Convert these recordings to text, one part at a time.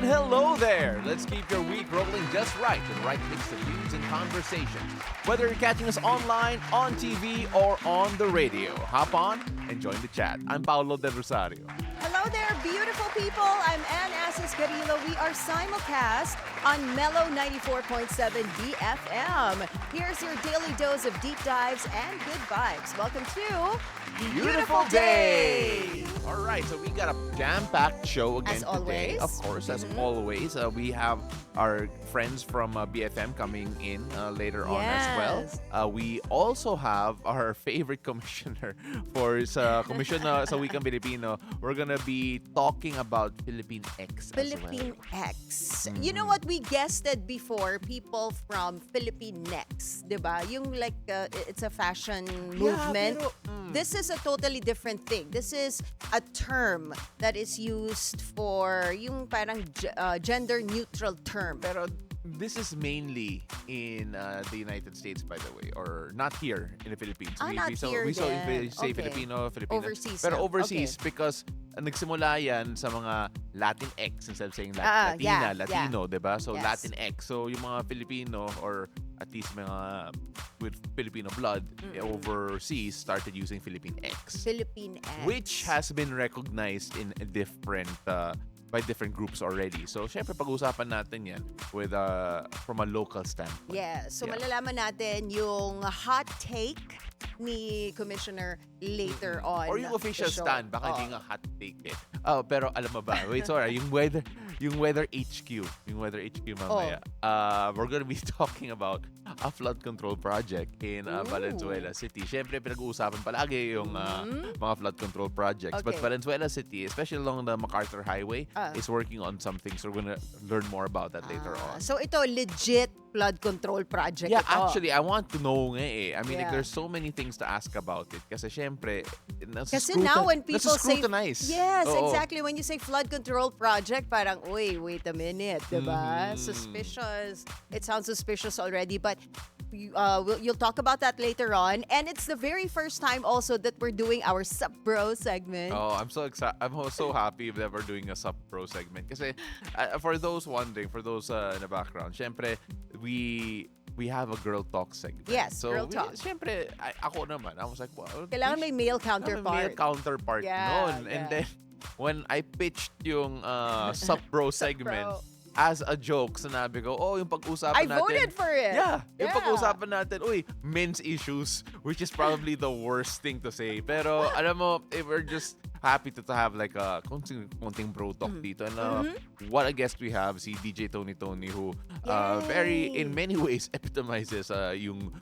hello there! Let's keep your week rolling just right with the right mix of news and conversations. Whether you're catching us online, on TV, or on the radio, hop on and join the chat. I'm Paolo de Rosario. Hello there, beautiful people. I'm Asis-Carilo. We are simulcast on Mellow 94.7 DFM. Here's your daily dose of deep dives and good vibes. Welcome to Beautiful Day! All right, so we got a jam-packed show again As today. always. Of course, as always. We have our friends from BFM coming in later on as well. We also have our favorite commissioner for sa Komisyon sa Wikang Filipino. We're gonna be talking about Filipinx as well. Filipinx. You know what? We guested before people from Filipinx, diba? Yung like, it's a fashion movement. Pero, This is a totally different thing. This is a term that is used for yung parang gender-neutral term. Pero this is mainly in the United States, by the way, or not here in the Philippines. Not here we say Okay. Filipino, Filipino. Overseas Pero na. overseas Okay. because nagsimula yan sa mga Latinx instead of saying Ah, Latina, yeah, Latino, diba? So Yes. Latinx. So yung mga Filipino or at least mga with Filipino blood overseas started using Filipinx. Filipinx. Which has been recognized in different by different groups already. So, syempre, pag-usapan natin yan with from a local standpoint. Yeah. So, Yeah. malalaman natin yung hot take ni Commissioner later on. Or yung official the show. stand, baka hindi nga hot take eh. Oh, pero alam mo ba? Wait, sorry. Yung weather HQ. Yung weather HQ mamaya. We're gonna be talking about a flood control project in Valenzuela City. Syempre, pinag-uusapan palagi yung mga flood control projects. But Okay. Valenzuela City, especially along the MacArthur Highway, is working on something. So we're gonna learn more about that later on. So, ito legit flood control project Yeah, ito. actually, I want to know nga eh. I mean, like, Yeah. there's so many things to ask about it. Kasi syempre, Kasi now when people say scrutinize. yes, Oo. exactly. When you say flood control project, parang, wait a minute, diba? Mhm. Suspicious. It sounds suspicious already, but you'll talk about that later on. And it's the very first time also that we're doing our Sup Bro segment. Oh, I'm so excited. I'm so happy that we're doing a Sup Pro segment. Kasi for those wondering, for those in the background, syempre, we have a girl talk segment. Yes, so girl talk. Syempre, ako naman, I was like, well, Kailangan may male male counterpart. counterpart Yeah, noon. And yeah. then, when I pitched yung Sup Bro segment, Bro. as a joke, sinabi ko, yung pag-usapan I natin. voted for it. Yeah, yung Yeah. pag-usapan natin, men's issues, which is probably the worst thing to say. Pero, alam mo, we're just happy to have like a konting bro talk dito. And what a guest we have, si DJ Tony Toni, who very, in many ways, epitomizes yung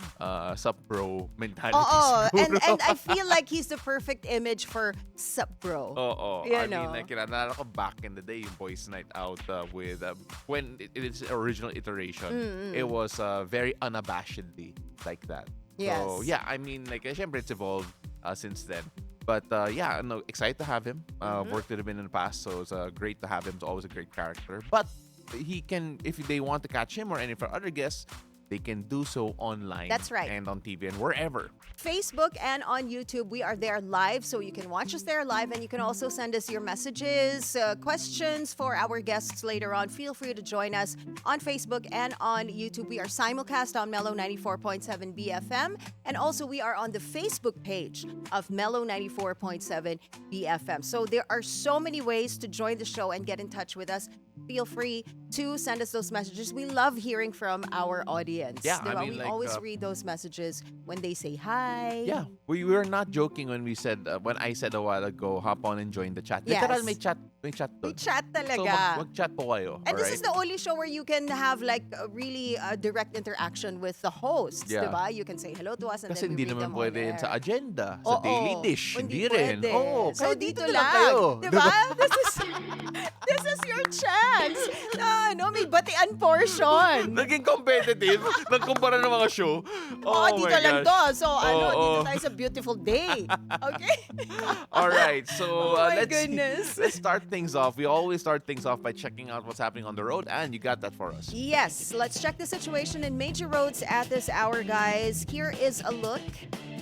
sup bro mentality. Oo, siguro. and I feel like he's the perfect image for Sup Bro. Oo. You I know. mean, like, naalala ko back in the day, yung Boys Night Out with, when its original iteration, it was very unabashedly like that. Yes. So, yeah, I mean, like, syempre, it's evolved since then. But, yeah, no, excited to have him. Worked with him in the past, so it's great to have him. It's always a great character. But he can, if they want to catch him or any of our other guests, they can do so online. That's right. And on TV and wherever. Facebook and on YouTube, we are there live, so you can watch us there live, and you can also send us your messages, questions for our guests later on. Feel free to join us on Facebook and on YouTube. We are simulcast on Mellow 94.7 BFM, and also we are on the Facebook page of Mellow 94.7 BFM. So there are so many ways to join the show and get in touch with us. Feel free to send us those messages. We love hearing from our audience. Yeah, I Diba? mean, we like, always read those messages when they say hi. Yeah, we were not joking when we said, when I said a while ago, hop on and join the chat. Yes. Literal, may chat We doon. chat talaga. So mag-chat po kayo. And this alright? is the only show where you can have like a really direct interaction with the hosts, Yeah. diba? You can say hello to us and Kasi then we hindi read naman them pwede on yun air. sa agenda, sa Oo, daily dish. Hindi rin. pwede. Oo, So kahit dito na lang. kayo. Diba? This is your chance. May batian portion. Naging competitive. Nagkumpara ng mga show. Oh, Oh dito my lang gosh. to. So, dito Oo. tayo sa beautiful day. Okay? All right, so Oh my let's goodness. let's start things off. We always start things off by checking out what's happening on the road, and you got that for us. Yes, let's check the situation in major roads at this hour, guys. Here is a look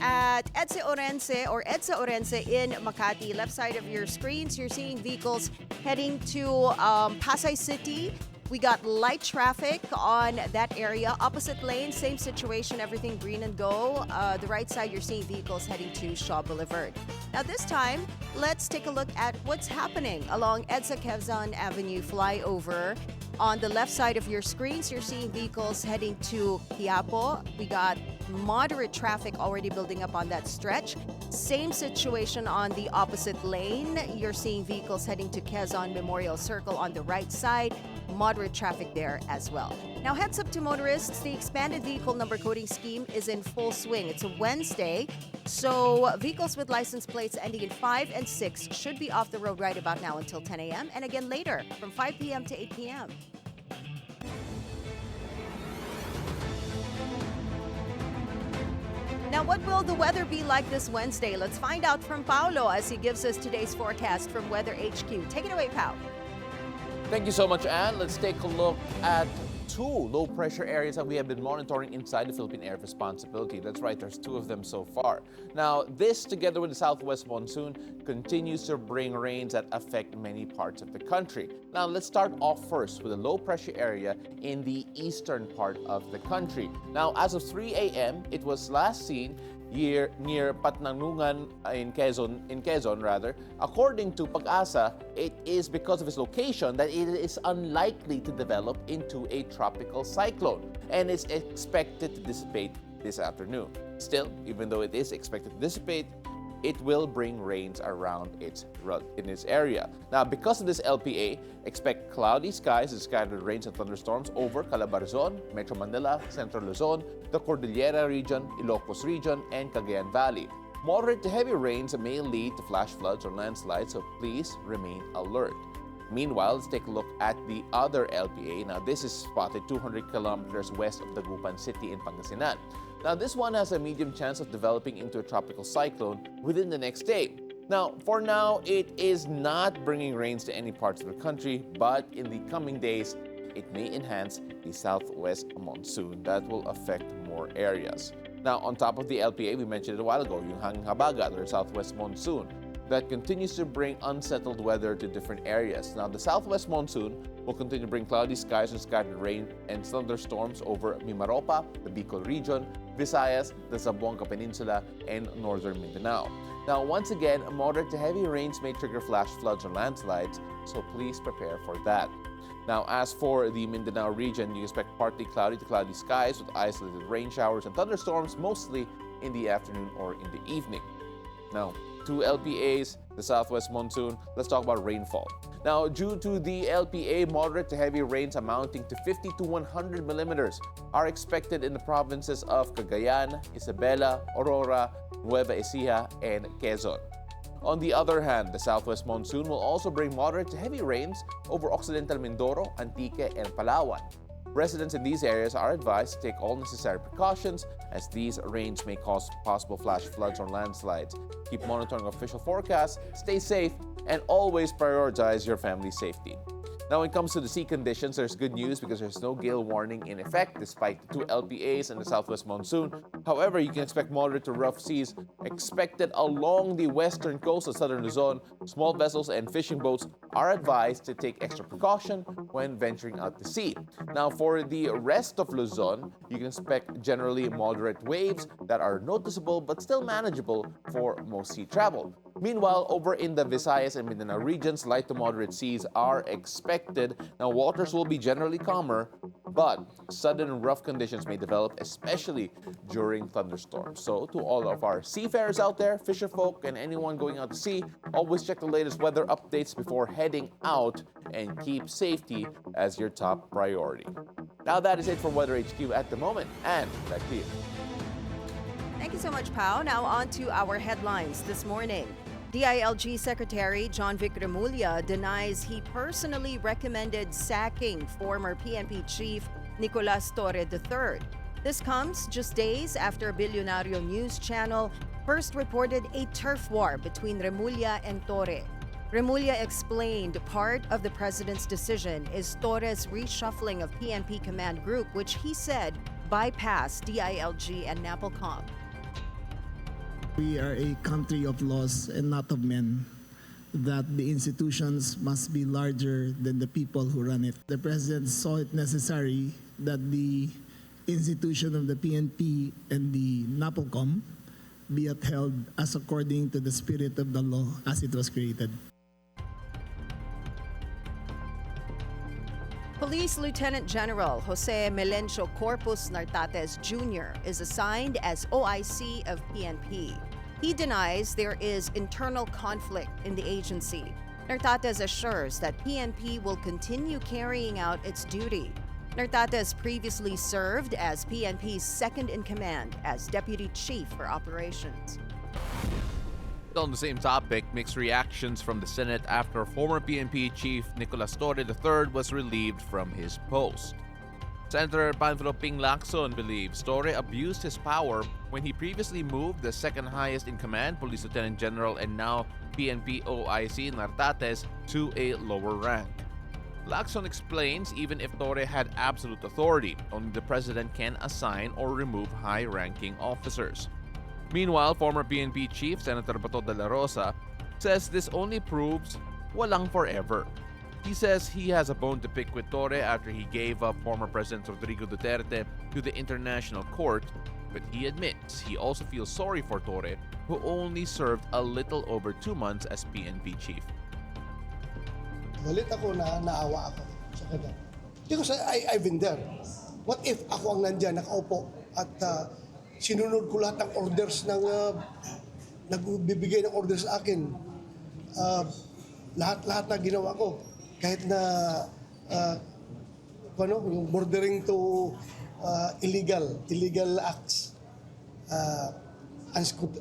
at EDSA Orense in Makati. Left side of your screens, you're seeing vehicles heading to Pasay City. We got light traffic on that area. Opposite lane, same situation, everything green and go. The right side, you're seeing vehicles heading to Shaw Boulevard. Now this time, let's take a look at what's happening along EDSA Quezon Avenue flyover. On the left side of your screens, you're seeing vehicles heading to Quiapo. We got moderate traffic already building up on that stretch. Same situation on the opposite lane. You're seeing vehicles heading to Quezon Memorial Circle on the right side. Moderate traffic there as well. Now, heads up to motorists, the expanded vehicle number coding scheme is in full swing. It's a Wednesday, so vehicles with license plates ending in 5 and 6 should be off the road right about now until 10 a.m. and again later from 5 p.m. to 8 p.m. Now, what will the weather be like this Wednesday? Let's find out from Paolo as he gives us today's forecast from Weather HQ. Take it away, Pao. Thank you so much, Anne. Let's take a look at two low-pressure areas that we have been monitoring inside the Philippine Area of Responsibility. That's right, there's two of them so far. Now, this, together with the southwest monsoon, continues to bring rains that affect many parts of the country. Now, let's start off first with a low-pressure area in the eastern part of the country. Now, as of 3 a.m., it was last seen near Patnanungan in Quezon rather. According to Pag-asa, it is because of its location that it is unlikely to develop into a tropical cyclone and is expected to dissipate this afternoon. Still, even though it is expected to dissipate, it will bring rains around in its area. Now, because of this LPA, expect cloudy skies and scattered rains and thunderstorms over Calabarzon, Metro Manila, Central Luzon, the Cordillera region, Ilocos region, and Cagayan Valley. Moderate to heavy rains may lead to flash floods or landslides, so please remain alert. Meanwhile, let's take a look at the other LPA. Now, this is spotted 200 kilometers west of Dagupan City in Pangasinan. Now, this one has a medium chance of developing into a tropical cyclone within the next day. Now, for now, it is not bringing rains to any parts of the country, but in the coming days, it may enhance the southwest monsoon that will affect more areas. Now, on top of the LPA, we mentioned it a while ago, yung Hanging Habagat or southwest monsoon that continues to bring unsettled weather to different areas. Now, the southwest monsoon will continue to bring cloudy skies and scattered rain and thunderstorms over Mimaropa, the Bicol region, Visayas, the Zamboanga Peninsula, and northern Mindanao. Now, once again, moderate to heavy rains may trigger flash floods or landslides, so please prepare for that. Now, as for the Mindanao region, you expect partly cloudy to cloudy skies with isolated rain showers and thunderstorms, mostly in the afternoon or in the evening. Now, two LPAs, the southwest monsoon, let's talk about rainfall. Now, due to the LPA, moderate to heavy rains amounting to 50 to 100 millimeters are expected in the provinces of Cagayan, Isabela, Aurora, Nueva Ecija, and Quezon. On the other hand, the southwest monsoon will also bring moderate to heavy rains over Occidental Mindoro, Antique, and Palawan. Residents in these areas are advised to take all necessary precautions as these rains may cause possible flash floods or landslides. Keep monitoring official forecasts, stay safe, and always prioritize your family's safety. Now, when it comes to the sea conditions, there's good news because there's no gale warning in effect despite the two LPAs and the southwest monsoon. However, you can expect moderate to rough seas expected along the western coast of southern Luzon. Small vessels and fishing boats are advised to take extra precaution when venturing out to sea. Now, for the rest of Luzon, you can expect generally moderate waves that are noticeable but still manageable for most sea travel. Meanwhile, over in the Visayas and Mindanao regions, light to moderate seas are expected. Now, waters will be generally calmer, but sudden and rough conditions may develop, especially during thunderstorms. So, to all of our seafarers out there, fisherfolk, and anyone going out to sea, always check the latest weather updates before heading out and keep safety as your top priority. Now, that is it for Weather HQ at the moment, and back to you. Thank you so much, Pao. Now on to our headlines this morning. DILG Secretary John Vic Remulla denies he personally recommended sacking former PNP Chief Nicolas Torre III. This comes just days after Bilyonaryo News Channel first reported a turf war between Remulla and Torre. Remulla explained part of the president's decision is Torre's reshuffling of PNP command group, which he said bypassed DILG and NAPOLCOM. We are a country of laws and not of men, that the institutions must be larger than the people who run it. The president saw it necessary that the institution of the PNP and the NAPOLCOM be upheld as according to the spirit of the law as it was created. Police Lieutenant General Jose Melencio Corpus Nartates Jr. is assigned as OIC of PNP. He denies there is internal conflict in the agency. Nartates assures that PNP will continue carrying out its duty. Nartates previously served as PNP's second-in-command as Deputy Chief for Operations. On the same topic, mixed reactions from the Senate after former PNP Chief Nicolas Torre III was relieved from his post. Senator Panfilo Lacson believes Torre abused his power when he previously moved the second highest in command, Police Lieutenant General and now PNP OIC Nartates, to a lower rank. Lacson explains even if Torre had absolute authority, only the president can assign or remove high-ranking officers. Meanwhile, former PNP Chief Senator Bato de la Rosa says this only proves walang forever. He says he has a bone to pick with Torre after he gave up former President Rodrigo Duterte to the International Court, but he admits he also feels sorry for Torre, who only served a little over 2 months as PNP Chief. Galit ako na naawa ako sa kanya. Because I've been there. What if ako ang nandyan, nakaupo, at sinunod ko lahat ng orders ng nagbibigay ng orders sa akin. Lahat na ginawa ko. Kahit na yung bordering to illegal acts,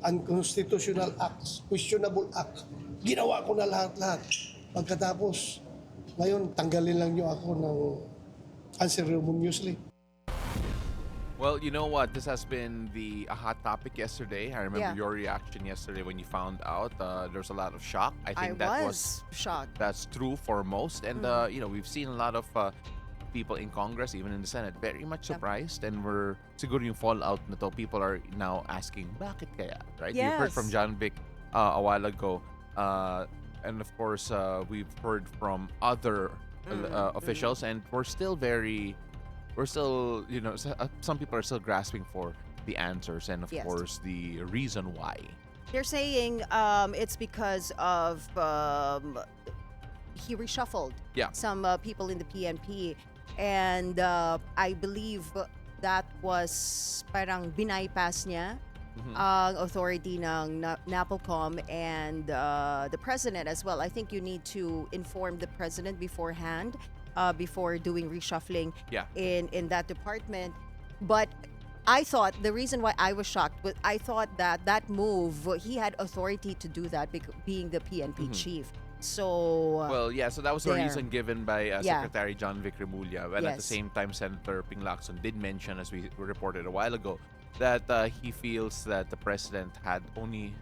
unconstitutional acts, questionable acts. Ginawa ko na lahat. Pagkatapos, ngayon, tanggalin lang niyo ako ng unceremoniously. Well, you know what? This has been a hot topic yesterday. I remember Yeah. your reaction yesterday when you found out. There's a lot of shock. I think I was shocked. That's true for most. And, we've seen a lot of people in Congress, even in the Senate, very much surprised. And we're siguro yung fallout na to, people are now asking, bakit kaya? Right? Yes. We've heard from John Vic a while ago. And of course, we've heard from other officials. And we're still, some people are still grasping for the answers and, of Yes. course, the reason why. They're saying it's because of he reshuffled some people in the PNP. And I believe that was parang binaypass niya ang authority ng NAPOLCOM and the president as well. I think you need to inform the president beforehand before doing reshuffling in that department. But I thought the reason why I was shocked was I thought that move, he had authority to do that being the PNP chief. So So that was the there. reason given by Secretary John Vic Remulla. And at the Yes. same time, Senator Ping Lacson did mention, as we reported a while ago, that he feels that the president had the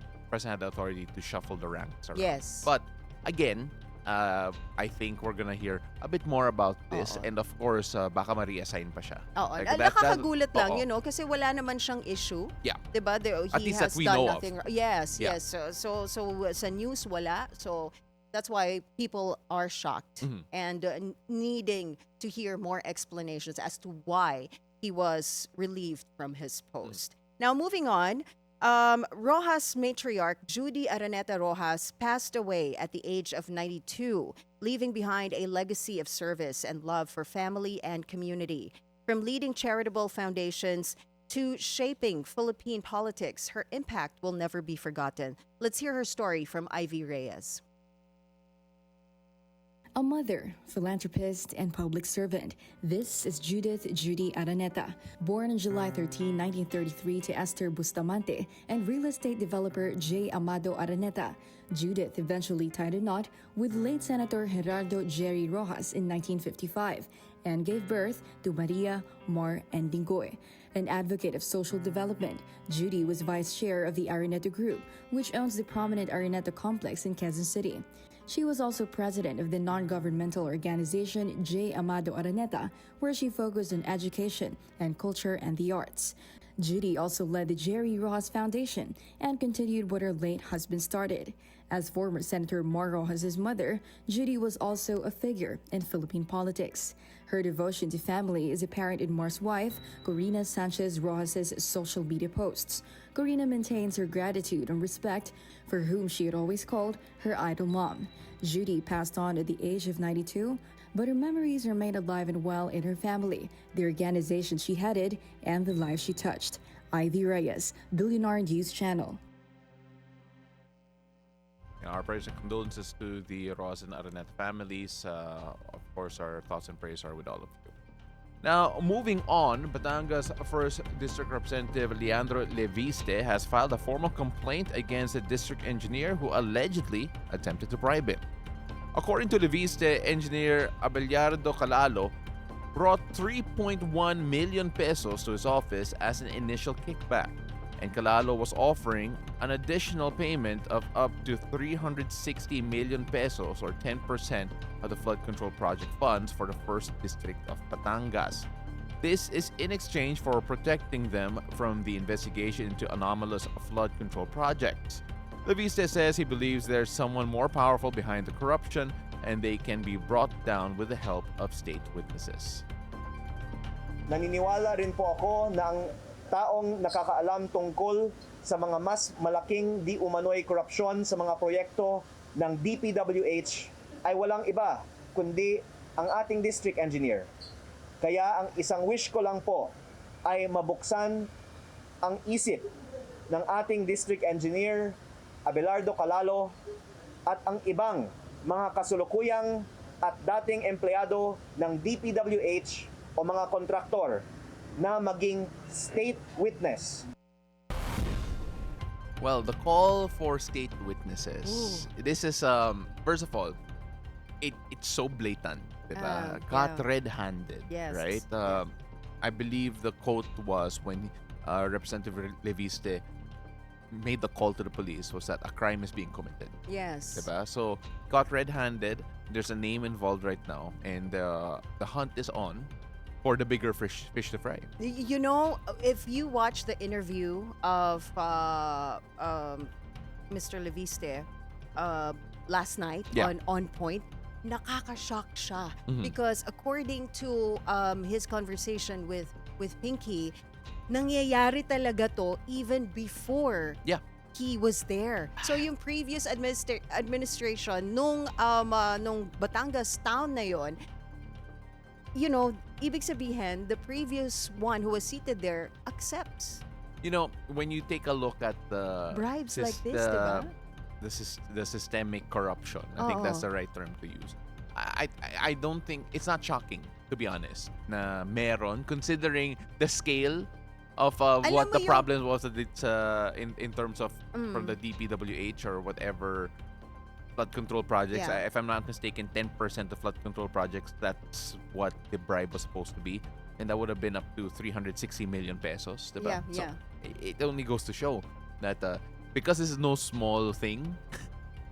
authority to shuffle the ranks around. Yes. But again, I think we're gonna hear a bit more about this. And of course, baka ma-reassign pa siya. Oo. Like Nakakagulat lang, oo. kasi wala naman siyang issue. Yeah. Diba? At He least that has we done know of. nothing. Yes, Yeah. yes. So sa news wala. So that's why people are shocked and needing to hear more explanations as to why he was relieved from his post. Now, moving on, Rojas matriarch Judy Araneta-Roxas passed away at the age of 92, leaving behind a legacy of service and love for family and community. From leading charitable foundations to shaping Philippine politics, her impact will never be forgotten. Let's hear her story from Ivy Reyes. A mother, philanthropist, and public servant, this is Judy Araneta. Born on July 13, 1933 to Esther Bustamante and real estate developer J. Amado Araneta, Judith eventually tied a knot with late Senator Gerardo Jerry Rojas in 1955 and gave birth to Maria Mar and Dingoy. An advocate of social development, Judy was vice chair of the Araneta Group, which owns the prominent Araneta complex in Quezon City. She was also president of the non-governmental organization J. Amado Araneta, where she focused on education and culture and the arts. Judy also led the Jerry Rojas Foundation and continued what her late husband started. As former Senator Mar Rojas' mother, Judy was also a figure in Philippine politics. Her devotion to family is apparent in Mar's wife, Corina Sanchez Rojas' social media posts. Corina maintains her gratitude and respect for whom she had always called her idol mom. Judy passed on at the age of 92, but her memories remain alive and well in her family, the organization she headed, and the lives she touched. Ivy Reyes, Bilyonaryo News Channel. Our prayers and condolences to the Ross and Araneta families. Of course, our thoughts and prayers are with all of you. Now, moving on, Batangas 1st District Representative Leandro Leviste has filed a formal complaint against the district engineer who allegedly attempted to bribe him. According to Leviste, engineer Abelardo Calalo brought 3.1 million pesos to his office as an initial kickback, and Calalo was offering an additional payment of up to 360 million pesos or 10% of the flood control project funds for the 1st District of Batangas. This is in exchange for protecting them from the investigation into anomalous flood control projects. Leviste says he believes there's someone more powerful behind the corruption and they can be brought down with the help of state witnesses. Naniniwala rin po ako na ang taong nakakaalam tungkol sa mga mas malaking di umano'y korupsyon sa mga proyekto ng DPWH ay walang iba kundi ang ating district engineer. Kaya ang isang wish ko lang po ay mabuksan ang isip ng ating district engineer Abelardo Calalo at ang ibang mga kasulukuyang at dating empleyado ng DPWH o mga kontraktor na maging state witness. Well, the call for state witnesses. This is first of all, it's so blatant, diba? Caught red-handed, Yes. right? I believe the quote was when Representative Leviste made the call to the police was that a crime is being committed. Yes. Diba? So, caught red-handed. There's a name involved right now, and the hunt is on for the bigger fish to fry. You know, if you watch the interview of Mr. Leviste last night on Point, nakaka-shock siya. Because according to his conversation with Pinky, nangyayari talaga to even before he was there. So yung previous administration nung Batangas town na yon, you know, ibig sabihin, the previous one who was seated there accepts. You know, when you take a look at the Bribes like this, diba? The systemic corruption, I think that's the right term to use. I don't think, it's not shocking, to be honest, na meron, considering the scale of what the problem was that it's in terms of from the DPWH or whatever flood control projects. If I'm not mistaken, 10% of flood control projects, that's what the bribe was supposed to be. And that would have been up to 360 million pesos. Diba? So it only goes to show that because this is no small thing,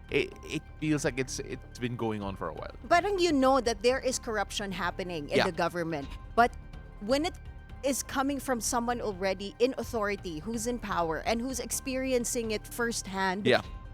it feels like it's been going on for a while. But you know that there is corruption happening in the government. But when it is coming from someone already in authority, who's in power, and who's experiencing it firsthand,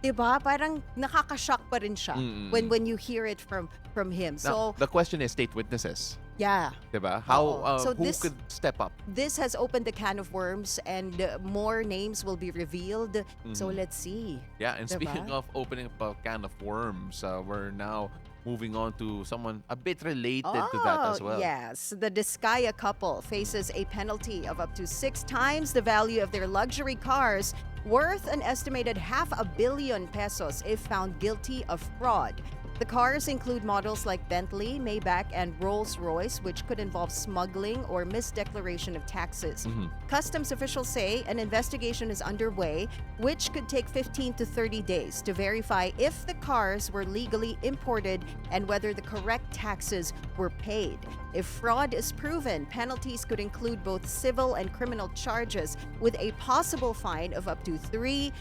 diba? Parang nakaka-shock pa rin siya when you hear it from him. Now, So the question is state witnesses. yeah. Diba? How So who this- could step up? This has opened the can of worms and more names will be revealed. So let's see. Yeah, and Diba? speaking of opening up a can of worms, we're now moving on to someone a bit related to that as well. Yes. The Discaya couple faces a penalty of up to 6 times the value of their luxury cars, worth an estimated 500 million pesos if found guilty of fraud. The cars include models like Bentley, Maybach, and Rolls-Royce, which could involve smuggling or misdeclaration of taxes. Customs officials say an investigation is underway, which could take 15 to 30 days to verify if the cars were legally imported and whether the correct taxes were paid. If fraud is proven, penalties could include both civil and criminal charges, with a possible fine of up to 3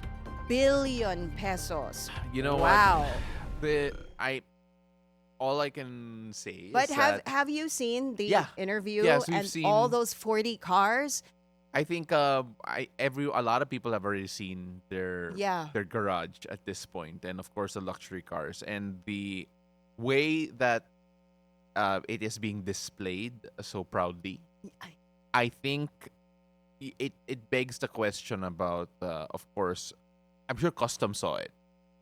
billion pesos. You know Wow. what? All I can say But is have that have you seen the Yeah. interview Yes, we've and seen- all those 40 cars? I think a lot of people have already seen their Yeah. garage at this point, and of course the luxury cars and the way that it is being displayed so proudly. I think it begs the question about, of course, I'm sure Customs saw it.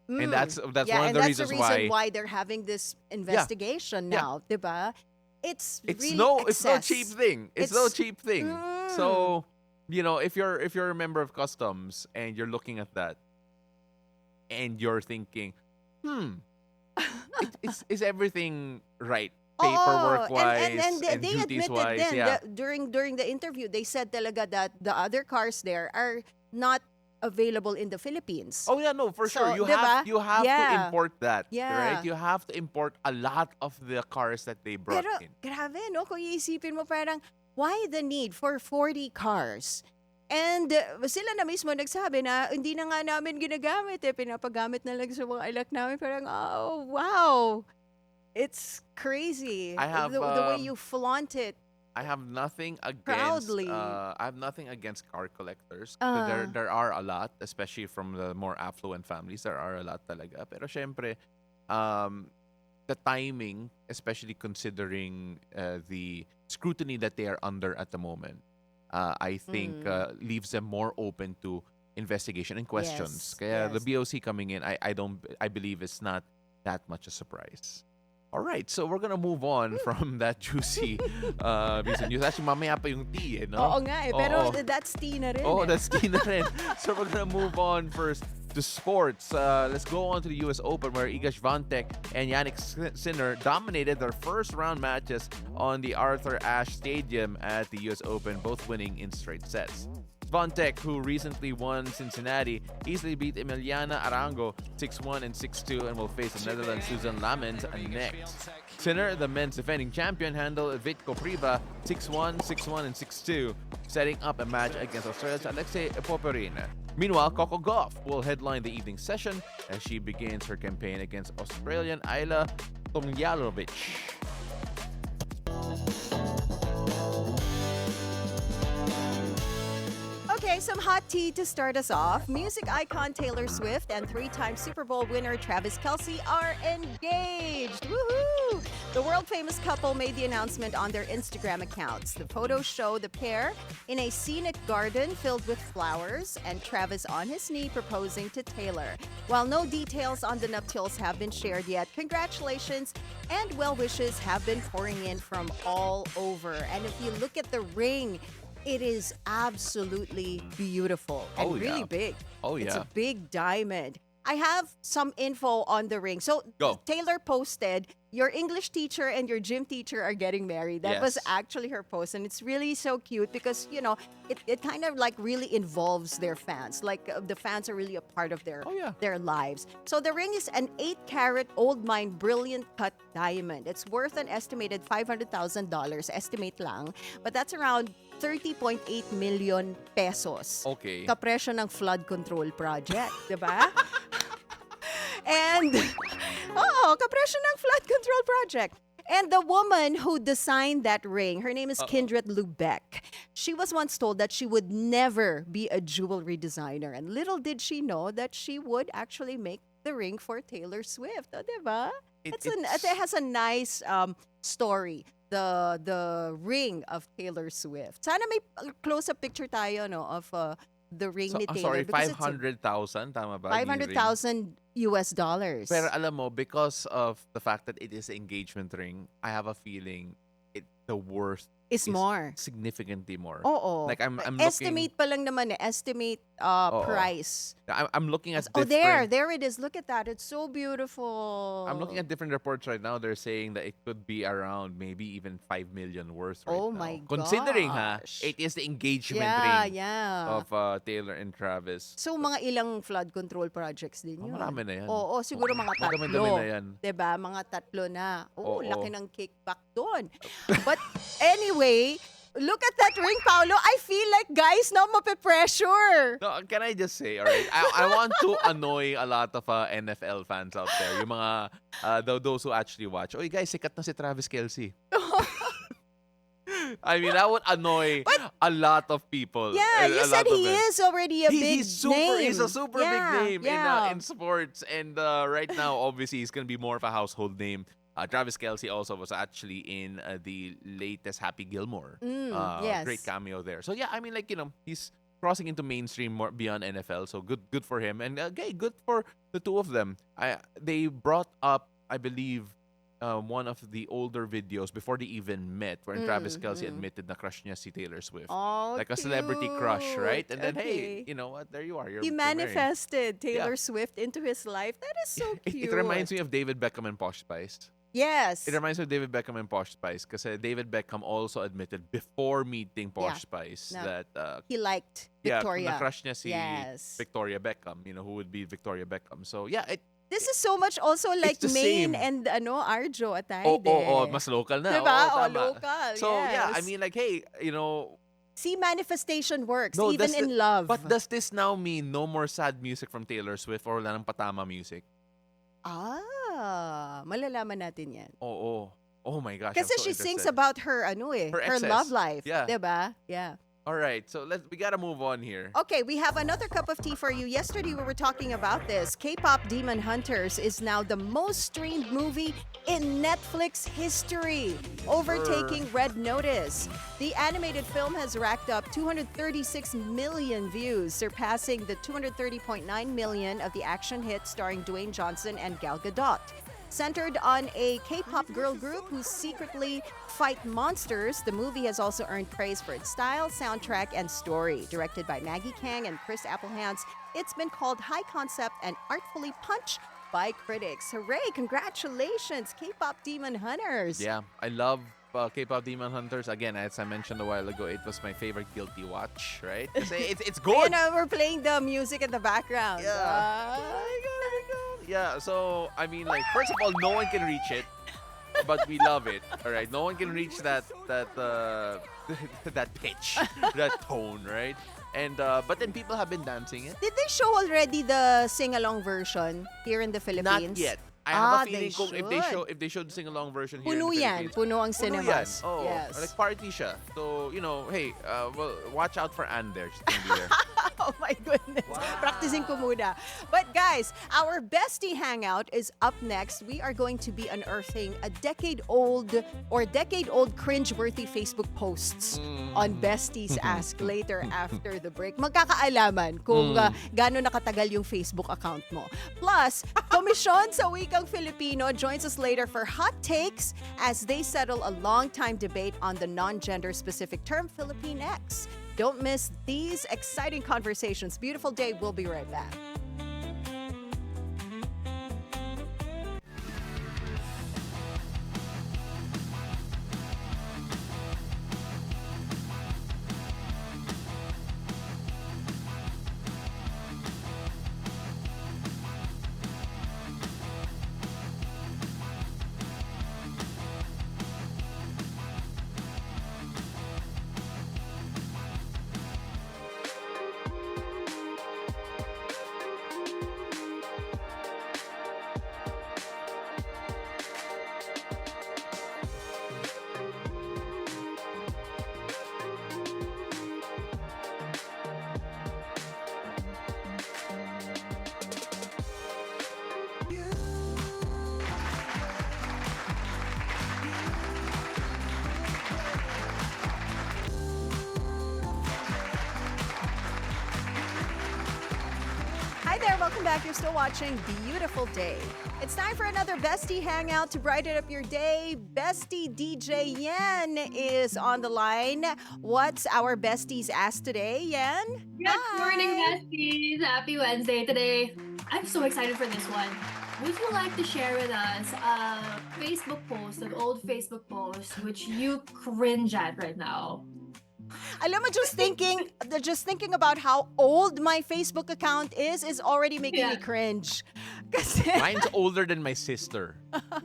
And that's Yeah, one of and the that's reasons the reason why they're having this investigation Yeah. now, diba? It's it's really no excess. cheap thing. It's no It's- cheap thing. Mm. So, if you're a member of Customs and you're looking at that and you're thinking, is everything right? Paperwork wise and and they duties admitted wise, then yeah. that during the interview, they said talaga that the other cars there are not available in the Philippines. Oh yeah, no, for sure. So, You diba? have to Yeah. import that, Yeah. right? You have to import a lot of the cars that they brought Pero in. grabe, no? Kung iisipin mo parang, why the need for 40 cars? And sila na mismo nagsabi na hindi na nga namin ginagamit pinapagamit na lang sa mga anak namin. Parang, oh, wow. It's crazy. I have, the way you flaunt it. I have nothing against Proudly. I have nothing against car collectors. There are a lot, especially from the more affluent families. There are a lot talaga. Pero syempre, the timing, especially considering the scrutiny that they are under at the moment, I think leaves them more open to investigation and questions. Yes, Kaya yes. the BOC coming in, I believe it's not that much a surprise. All right, so we're gonna move on from that juicy recent news. Actually, mamaya pa yung tea, no? Oo nga pero Oo. that's tea na rin. Oh, that's tea na rin. So we're gonna move on first to sports. Let's go on to the US Open, where Iga Swiatek and Yannick Sinner dominated their first round matches on the Arthur Ashe Stadium at the US Open, both winning in straight sets. Swiatek, who recently won Cincinnati, easily beat Emiliana Arango 6-1 and 6-2 and will face the Netherlands' Susan Lamens next. Sinner, the men's defending champion, handled Vitko Priva 6-1, 6-1 and 6-2, setting up a match against Australia's Alexei Popyrin. Meanwhile, Coco Gauff will headline the evening session as she begins her campaign against Australian Ayla Tomljanovic. Okay, some hot tea to start us off. Music icon Taylor Swift and three-time Super Bowl winner Travis Kelce are engaged. Woohoo! The world-famous couple made the announcement on their Instagram accounts. The photos show the pair in a scenic garden filled with flowers and Travis on his knee proposing to Taylor. While no details on the nuptials have been shared yet, congratulations and well wishes have been pouring in from all over. And if you look at the ring, it is absolutely beautiful and Oh, yeah. really big. Oh, It's yeah. a big diamond. I have some info on the ring. So Go. Taylor posted, your English teacher and your gym teacher are getting married. That was Yes. actually her post. And it's really so cute because, it kind of like really involves their fans. Like the fans are really a part of Oh, yeah. their lives. So the ring is an 8-carat old mine brilliant cut diamond. It's worth an estimated $500,000, estimate lang. But that's around 30.8 million pesos. Okay. Kapresyo ng flood control project, di ba? And, kapresyo ng flood control project. And the woman who designed that ring, her name is Kindred Lubeck. She was once told that she would never be a jewelry designer. And little did she know that she would actually make the ring for Taylor Swift. O, diba? It has a nice story. The ring of Taylor Swift. Sana may close-up picture tayo of the ring ni Taylor. Sorry, because it's 500,000, tama ba? 500,000 US dollars. Pero alam mo, because of the fact that it is an engagement ring, I have a feeling the worth is more. significantly more. Oo. Like I'm Estimate pa lang naman eh. Estimate Oo. price. I'm looking at Oh, different. there it is. Look at that. It's so beautiful. I'm looking at different reports right now. They're saying that it could be around maybe even 5 million worth right Oh now. my Considering gosh. it is the engagement Yeah, ring yeah. of Taylor and Travis. So, mga ilang flood control projects din yun. Marami na yan. Oo, siguro mga Madami-dami tatlo. na yan. Diba? Mga tatlo na. Oo, Oo. laki ng kickback doon. But anyway, look at that ring, Paolo. I feel like guys now mape-pressure. No, can I just say, all right? I want to annoy a lot of NFL fans out there. Yung mga, those who actually watch. Oy guys, sikat na si Travis Kelce. I mean, that would annoy a lot of people. Yeah, you A said lot of he them. is already a big name. He's a super big name Yeah. in sports. And right now, obviously, he's going to be more of a household name. Travis Kelce also was actually in the latest Happy Gilmore. Yes. Great cameo there. So yeah, I mean, like, he's crossing into mainstream more beyond NFL. So good for him. And okay, good for the two of them. They brought up, I believe, one of the older videos before they even met, wherein Travis Kelce admitted na crush niya si Taylor Swift. Oh, like a celebrity crush, right? And then, Okay. hey, you know what? There you are. He you're married. manifested Taylor Swift into his life. That is so cute. It reminds me of David Beckham and Posh Spice. Yes. It reminds me of David Beckham and Posh Spice kasi David Beckham also admitted before meeting Posh Spice No. that He liked Victoria. na-crush niya si Yes. Victoria Beckham, who would be Victoria Beckham. So yeah, This is so much also like the Maine same. and Arjo Atayde. mas local na. Diba? Oo, tama. Local. So yeah, I yes. mean, like, hey, See, manifestation works, no, even in love. But does this now mean no more sad music from Taylor Swift or wala nang patama music? Malalaman natin yan. Oh my gosh. Kasi I'm so she sings interested. about her, her excess. love life. Yeah. Diba? Yeah. All right, so we gotta move on here. Okay, we have another cup of tea for you. Yesterday we were talking about this. K-pop Demon Hunters is now the most streamed movie in Netflix history, overtaking Red Notice. The animated film has racked up 236 million views, surpassing the 230.9 million of the action hit starring Dwayne Johnson and Gal Gadot. Centered on a K-pop girl group who secretly fight monsters, the movie has also earned praise for its style, soundtrack, and story. Directed by Maggie Kang and Chris Applehands, it's been called high concept and artfully punched by critics. Hooray! Congratulations, K-pop Demon Hunters! Yeah, I love K-pop Demon Hunters. Again, as I mentioned a while ago, it was my favorite guilty watch, right? It's good. We're playing the music in the background. Yeah. Yeah, so I mean, like, first of all, no one can reach it, but we love it. All right, no one can reach that that pitch, that tone, right? And but then people have been dancing it. Did they show already the sing-along version here in the Philippines? Not yet. I have a they feeling kung if they should the sing-along version here Puno in the yan. Philippines. Puno ang Puno yan. cinemas. Oh, Yes. like party siya. So, hey, well, watch out for Ann there. She's gonna be there. Oh my goodness. Practicing ko muna. But guys, our Bestie hangout is up next. We are going to be unearthing a decade-old cringe-worthy Facebook posts on Bestie's Ask later after the break. Magkakaalaman kung gaano nakatagal yung Facebook account mo. Plus, Komisyon sa Wikang Filipino joins us later for hot takes as they settle a long-time debate on the non-gender specific term Filipinx. Don't miss these exciting conversations. Beautiful day. We'll be right back. Welcome back. You're still watching Beautiful Day. It's time for another Bestie hangout to brighten up your day. Bestie DJ Yen is on the line. What's our besties asked today, Yen? Good morning, besties. Happy Wednesday today. I'm so excited for this one. Would you like to share with us a Facebook post, an old Facebook post, which you cringe at right now? Alam mo, just thinking about how old my Facebook account is already making me cringe. Kasi, Mine's older than my sister.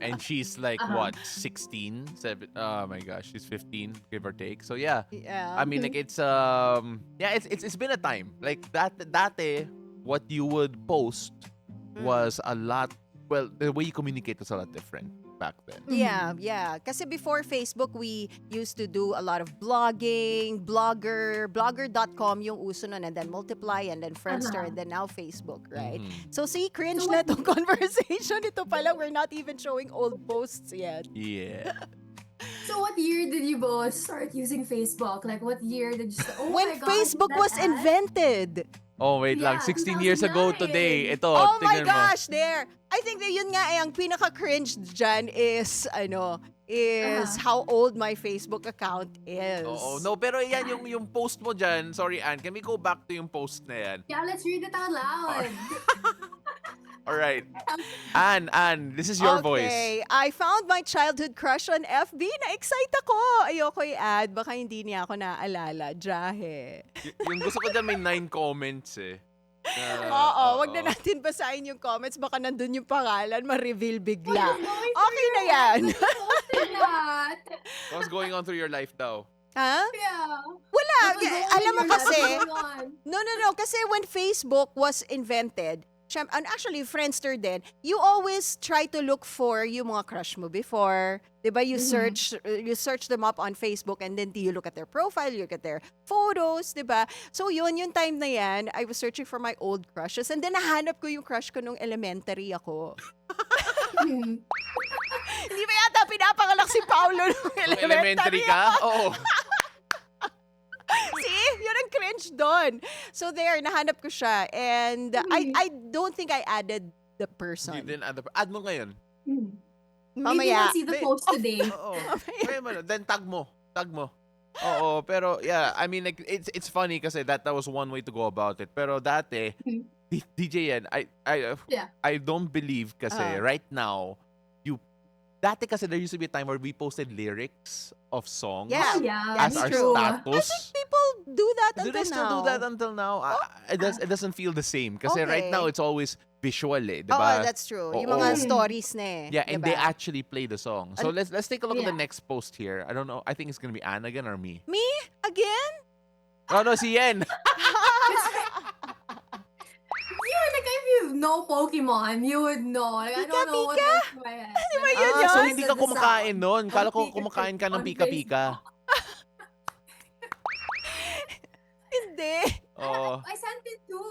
And she's like, what, 16? Oh my gosh, she's 15, give or take. So yeah. I mean, like, it's been a time. Like, dati, what you would post was a lot, well, the way you communicate was a lot different back then. Yeah. Kasi before Facebook, we used to do a lot of blogging, blogger.com yung uso nun, and then Multiply, and then Friendster, and then now Facebook, right? So see, cringe na itong conversation. Ito pala, we're not even showing old posts yet. Yeah. So what year did you both start using Facebook? Like what year did you start? When my God, Facebook that was ad? invented. Oh, wait lang. Yeah, 16 years ago 2009. today. Ito, Oh my tingnan mo. gosh, there. I think that yun nga ang pinaka-cringe dyan is, how old my Facebook account is. Oo. No, pero yan yung post mo dyan. Sorry, Ann. Can we go back to yung post na yan? Yeah, let's read it out loud. Alright. Ann, this is your voice. Okay, I found my childhood crush on FB. Na-excite ako. Ayoko i-add. Baka hindi niya ako naaalala. Jahe. Yung gusto ko dyan may 9 comments eh. Oo, wag na natin basahin yung comments. Baka nandun yung pangalan, ma-reveal bigla. Okay na yan. Posted that. What's going on through your life daw? Ha? Yeah. Wala. Alam mo kasi, Going on. no. Kasi when Facebook was invented, and actually Friendster din, you always try to look for yung mga crush mo before. Diba? You search them up on Facebook, and then you look at their profile, you look at their photos, diba? So yung time na yan, I was searching for my old crushes, and then nahanap ko yung crush ko nung elementary ako. Hindi ba yata pinapangalak si Paolo nung Nung elementary elementary ka? Oo. See? Yun ang cringe doon. So there, nahanap ko siya. And I don't think I added the person. You didn't add mo ngayon. Maybe Mamaya. we'll see the post today. Oo. Then tag mo. Oo, pero yeah, I mean, like, it's funny kasi that was one way to go about it. Pero dati, DJ yan, I don't believe kasi right now, dati kasi there used to be a time where we posted lyrics of songs Yeah. Yeah, as that's our true. status. People do that Do until they still now. do that until now? It doesn't feel the same. Kasi right Okay. now, it's always visual eh. Oo, Diba? that's true. Yung Oo. mga stories na eh. Yeah, and diba? they actually play the song. So let's take a look at the Yeah. next post here. I don't know. I think it's gonna be Anne again or me. Me? Again? Oh no, si Yen. You're like, if you know Pokemon, you would know. Like, I don't know what Pika? goes through my head. Di ba yun So yun? hindi ka kumakain nun. Kala ko Pika-pika kumakain ka ng on pika-pika. Hindi. Oh. I sent it too.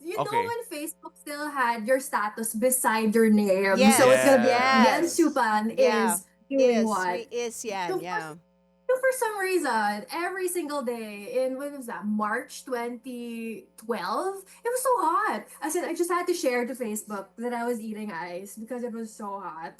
You Okay. know when Facebook still had your status beside your name. Yes. So it's gonna be Yes. Yan Supan Yeah. is doing what? Is yan, So yeah. So for some reason, every single day in, when was that, March 2012, it was so hot. I said I just had to share to Facebook that I was eating ice because it was so hot.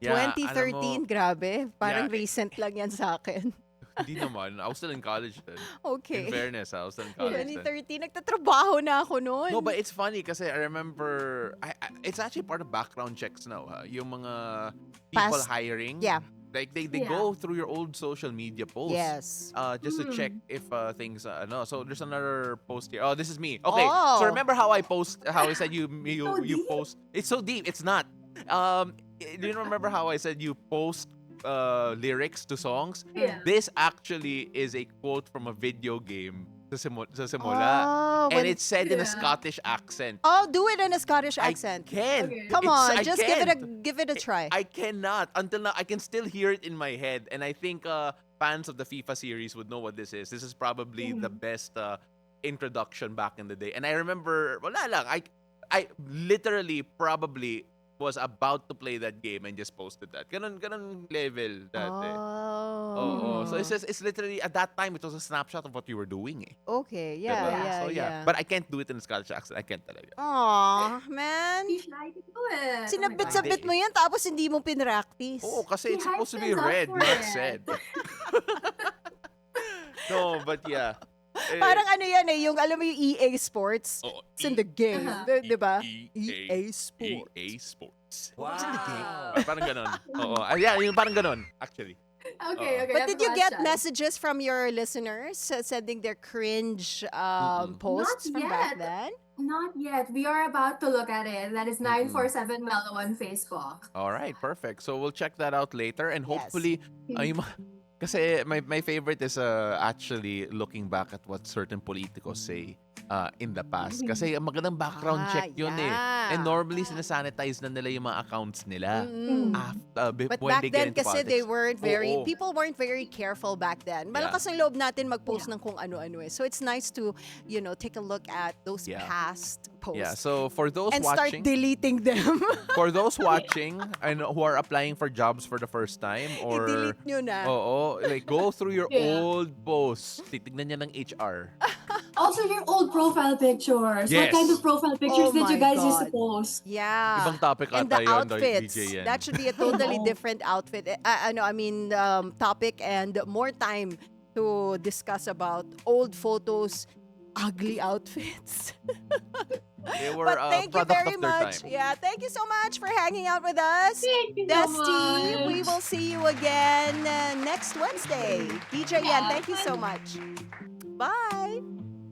Yeah, 2013, alam mo, grabe. Parang Yeah. recent lang yan sa akin. hindi naman. I was still in college then. Okay. In fairness, I was still in college then. 2013, nagtatrabaho na ako noon. No, but it's funny kasi I remember, it's actually part of background checks now. Yung mga people Past- hiring. yeah. Like they Yeah. go through your old social media posts. Yes. Just to check if things no. So there's another post here. Oh, this is me. Okay. Oh. So remember how I said you deep. post. It's so deep. It's not. Do you remember how I said you post lyrics to songs? Yeah. This actually is a quote from a video game sa simula. Oh, And when- it's said in a Yeah. Scottish accent. Oh, do it in a Scottish accent. I can. Okay. Come on, I just can't. give it a try. I cannot. Until now, I can still hear it in my head. And I think fans of the FIFA series would know what this is. This is probably the best introduction back in the day. And I remember, wala lang, I literally probably was about to play that game and just posted that. Ganun level dati. Oo. So Oh. it's literally, at that time, it was a snapshot of what you were doing eh. Okay. Diba? Yeah. So yeah. But I can't do it in Scottish accent. I can't talaga. Aw, man. You should like to do it. Sinabit-sabit mo yan tapos hindi mo pinractice. Oo, kasi it's He supposed to hyped be us up read, for not it. said. No, but yeah. Parang ano yan eh, yung alam mo yung EA Sports. Oh, It's in the game. Di ba? EA Sports. EA Sports. It's in the game. Parang ganon. Oo. Yeah, yung parang ganon, actually. Okay, okay. But I have did a you get question. messages from your listeners sending their cringe posts Not from back yet. then? Not yet. We are about to look at it. That is 947 Mellow on Facebook. All right, perfect. So we'll check that out later, and Yes. hopefully, kasi my favorite is actually looking back at what certain politicos say in the past. Kasi magandang background check yun yeah. eh. And normally sinasanitize na nila yung mga accounts nila. But When back they get then into kasi they politics. weren't very, Oo. people weren't very careful back then. Malakas ang loob natin mag-post ng kung ano-ano eh. So it's nice to, take a look at those Yeah. past posts. Yeah, so for those and start watching, deleting them. for those watching and who are applying for jobs for the first time, or I-delete nyo na. like go through your Yeah. old posts. Titignan niya ng HR. Also, your old profile pictures. Yes. What kind of profile pictures Oh did you my guys used to God. post? Yeah. Ibang topic And ata the yun, outfits. DJ yan. That should be a totally different outfit. Topic and more time to discuss about old photos, ugly outfits. They were But thank you product very of their much. time. Yeah, thank you so much for hanging out with us. Thank you so Bestie, much. we will see you again next Wednesday. DJ Yan, thank you so much. Bye.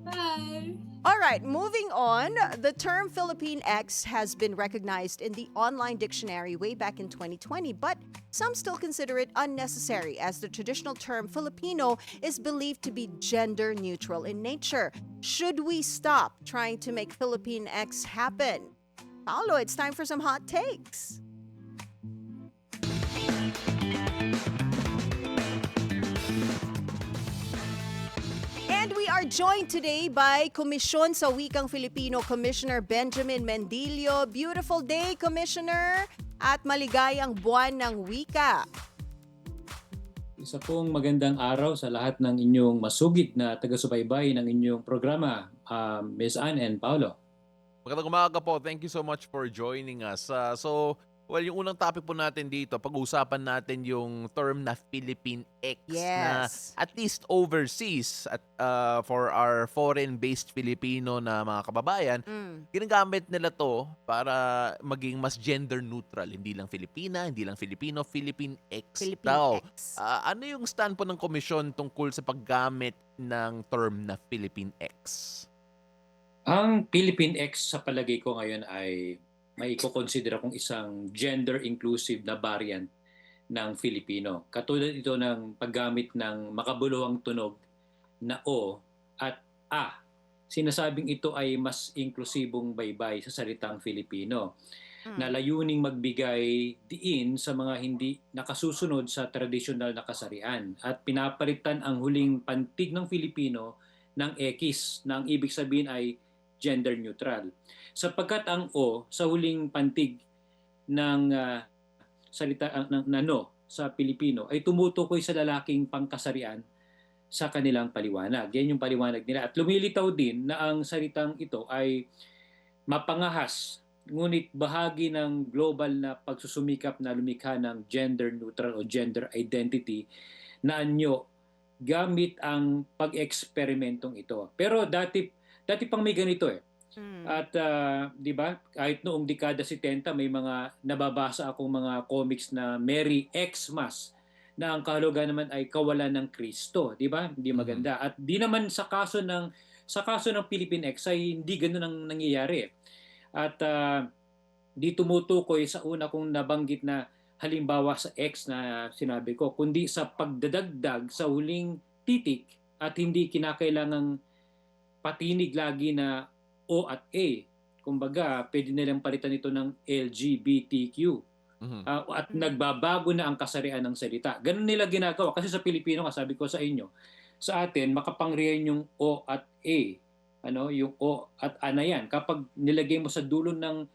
Bye. All right, moving on. The term Filipinx has been recognized in the online dictionary way back in 2020, but some still consider it unnecessary as the traditional term Filipino is believed to be gender neutral in nature. Should we stop trying to make Filipinx happen? Paolo, it's time for some hot takes. And we are joined today by Komisyon sa Wikang Filipino Commissioner Benjamin Mendillo. Beautiful day, Commissioner, at maligayang buwan ng wika. Isa pong magandang araw sa lahat ng inyong masugid na taga-subaybay ng inyong programa, Ms. Ann and Paolo. Magandang umaga po. Thank you so much for joining us. Yung unang topic po natin dito, pag-uusapan natin yung term na Filipinx na Yes. at least overseas at for our foreign-based Filipino na mga kababayan, ginagamit nila to para maging mas gender neutral. Hindi lang Filipina, hindi lang Filipino, Filipinx daw. Filipinx. Ano yung stand po ng komisyon tungkol sa paggamit ng term na Filipinx? Ang Filipinx sa palagay ko ngayon ay may iko-consider akong isang gender-inclusive na variant ng Filipino. Katulad ito ng paggamit ng makabuluhang tunog na O at A. Sinasabing ito ay mas inklusibong baybay sa salitang Filipino na layuning magbigay diin sa mga hindi nakasusunod sa tradisyonal na kasarian at pinapalitan ang huling pantig ng Filipino ng X na ang ibig sabihin ay gender neutral. Sapagkat ang O sa huling pantig ng salita ng no sa Pilipino ay tumutukoy sa lalaking pangkasarian sa kanilang paliwanag. Yan yung paliwanag nila. At lumilitaw din na ang salitang ito ay mapangahas, ngunit bahagi ng global na pagsusumikap na lumikha ng gender neutral o gender identity na anyo gamit ang pag-eksperimentong ito. Pero dati pang may ganito eh. At 'di ba, kahit noong dekada 70 may mga nababasa akong mga comics na Merry Xmas na ang kahulugan naman ay kawalan ng Kristo, 'di ba? Hindi maganda. At di naman sa kaso ng Filipinx ay hindi ganoon ang nangyayari. At di tumutukoy sa una kong nabanggit na halimbawa sa X na sinabi ko, kundi sa pagdadagdag sa huling titik at hindi kinakailangang patinig lagi na O at A. Kumbaga, pwede nilang palitan ito ng LGBTQ. At nagbabago na ang kasarian ng salita. Ganun nila ginagawa. Kasi sa Pilipino, sabi ko sa inyo, sa atin, makapangrihan yung O at A. Yung O at A na yan. Kapag nilagay mo sa dulo ng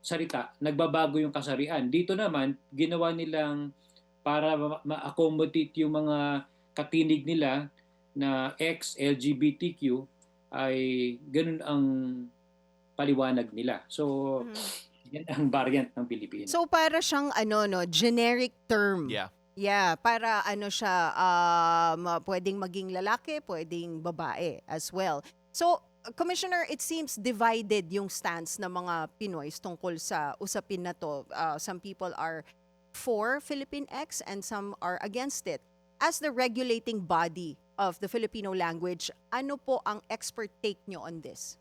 salita, nagbabago yung kasarian. Dito naman, ginawa nilang para ma-accommodate yung mga katinig nila na ex-LGBTQ ay ganun ang paliwanag nila. So, yan ang variant ng Pilipino. So para siyang ano no, generic term. Yeah. Yeah, para ano siya pwedeng maging lalaki, pwedeng babae as well. So Commissioner, it seems divided yung stance ng mga Pinoys tungkol sa usapin na to. Some people are for Filipinx and some are against it. As the regulating body of the Filipino language, ano po ang expert take nyo on this?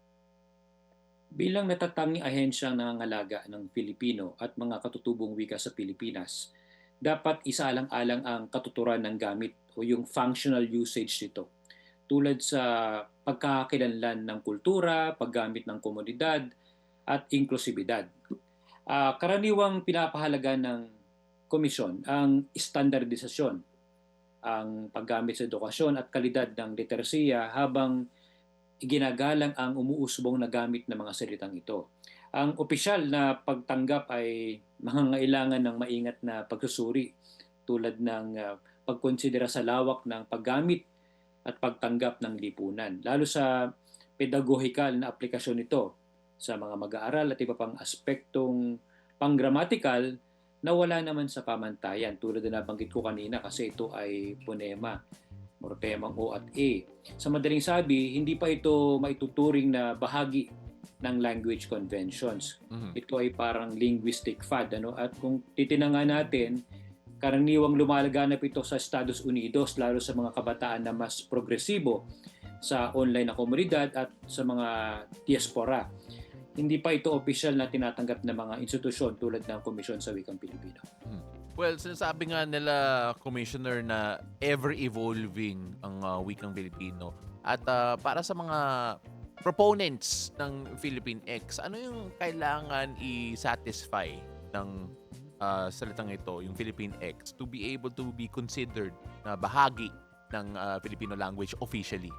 Bilang natatanging ahensyang nangangalaga ng Filipino at mga katutubong wika sa Pilipinas, dapat isaalang-alang ang katuturan ng gamit o yung functional usage nito. Tulad sa pagkakakilanlan ng kultura, paggamit ng komunidad, at inklusibidad. Karaniwang pinapahalaga ng komisyon ang standardisasyon, ang paggamit sa edukasyon at kalidad ng literasiya habang iginagalang ang umuusbong na gamit ng mga salitang ito. Ang opisyal na pagtanggap ay mangangailangan ng maingat na pagsusuri tulad ng pagkonsidera sa lawak ng paggamit at pagtanggap ng lipunan, lalo sa pedagogical na aplikasyon nito sa mga mag-aaral at iba pang aspektong panggramatikal na wala naman sa pamantayan tulad na nabanggit ko kanina kasi ito ay ponema, morpemang O at E. Sa madaling sabi, hindi pa ito maituturing na bahagi ng language conventions. Ito ay parang linguistic fad. At kung titinangan natin, karaniwang lumalaganap ito sa Estados Unidos, lalo sa mga kabataan na mas progresibo sa online na komunidad at sa mga diaspora. Hindi pa ito opisyal na tinatanggap ng mga institusyon tulad ng Komisyon sa Wikang Pilipino. Well, sinasabi nga nila, Commissioner, na ever-evolving ang wikang Filipino. At para sa mga proponents ng Filipinx, ano yung kailangan i-satisfy ng salitang ito, yung Filipinx, to be able to be considered na bahagi ng Filipino language officially?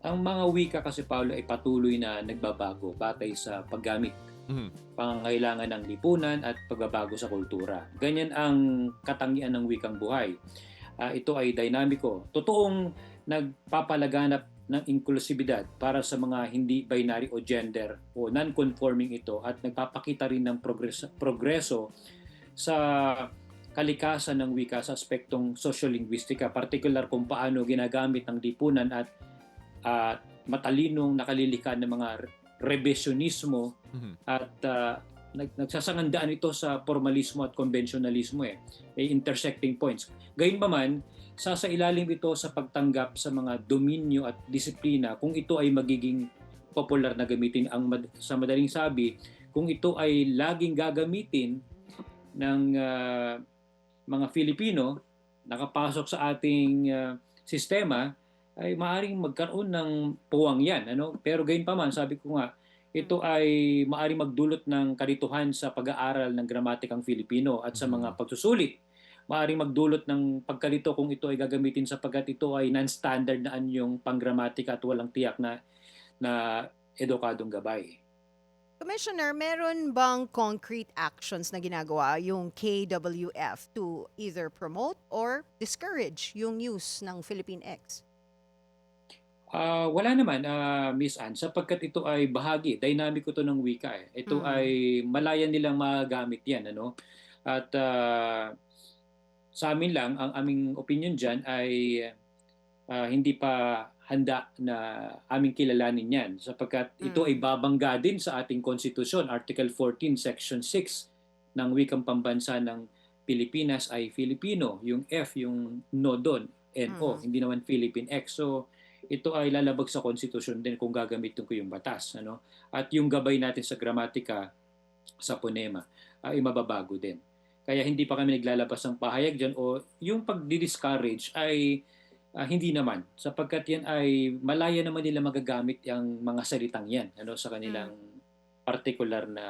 Ang mga wika kasi, Paolo, ay patuloy na nagbabago batay sa paggamit, pangangailangan ng lipunan at pagbabago sa kultura. Ganyan ang katangian ng wikang buhay. Ito ay dinamiko. Totoong nagpapalaganap ng inklusibidad para sa mga hindi binary o gender o non-conforming ito at nagpapakita rin ng progreso sa kalikasan ng wika sa aspektong sociolinguistika, particular kung paano ginagamit ng lipunan at matalinong nakalilikan ng mga revisionismo at nagsasangandaan ito sa formalismo at konbensyonalismo may intersecting points. Gayunpaman, sasailalim ito sa pagtanggap sa mga dominyo at disiplina kung ito ay magiging popular na gamitin. Sa madaling sabi, kung ito ay laging gagamitin ng mga Filipino, nakapasok sa ating sistema, ay maaaring magkaroon ng puwang yan. Pero gayunpaman, sabi ko nga, ito ay maaaring magdulot ng kalituhan sa pag-aaral ng gramatikang Filipino at sa mga pagsusulit. Maaaring magdulot ng pagkalito kung ito ay gagamitin sapagkat ito ay non-standard na anyong panggramatika at walang tiyak na edukadong gabay. Commissioner, meron bang concrete actions na ginagawa yung KWF to either promote or discourage yung use ng Filipinx? Wala naman, Miss Anne, sapagkat ito ay bahagi, dynamic ito ng wika. Ito ay malaya nilang magamit yan. At sa amin lang, ang aming opinion dyan ay hindi pa handa na aming kilalanin yan sapagkat ito ay babangga din sa ating konstitusyon. Article 14, Section 6 ng Wikang Pambansa ng Pilipinas ay Filipino. Yung F, yung no doon, NO, hindi naman Filipinx. So, ito ay lalabag sa konstitusyon din kung gagamitin ko yung batas. At yung gabay natin sa gramatika, sa ponema, ay mababago din. Kaya hindi pa kami naglalabas ng pahayag dyan o yung pag-discourage ay hindi naman. Sapagkat yan ay malaya naman nila magagamit yung mga salitang yan sa kanilang particular na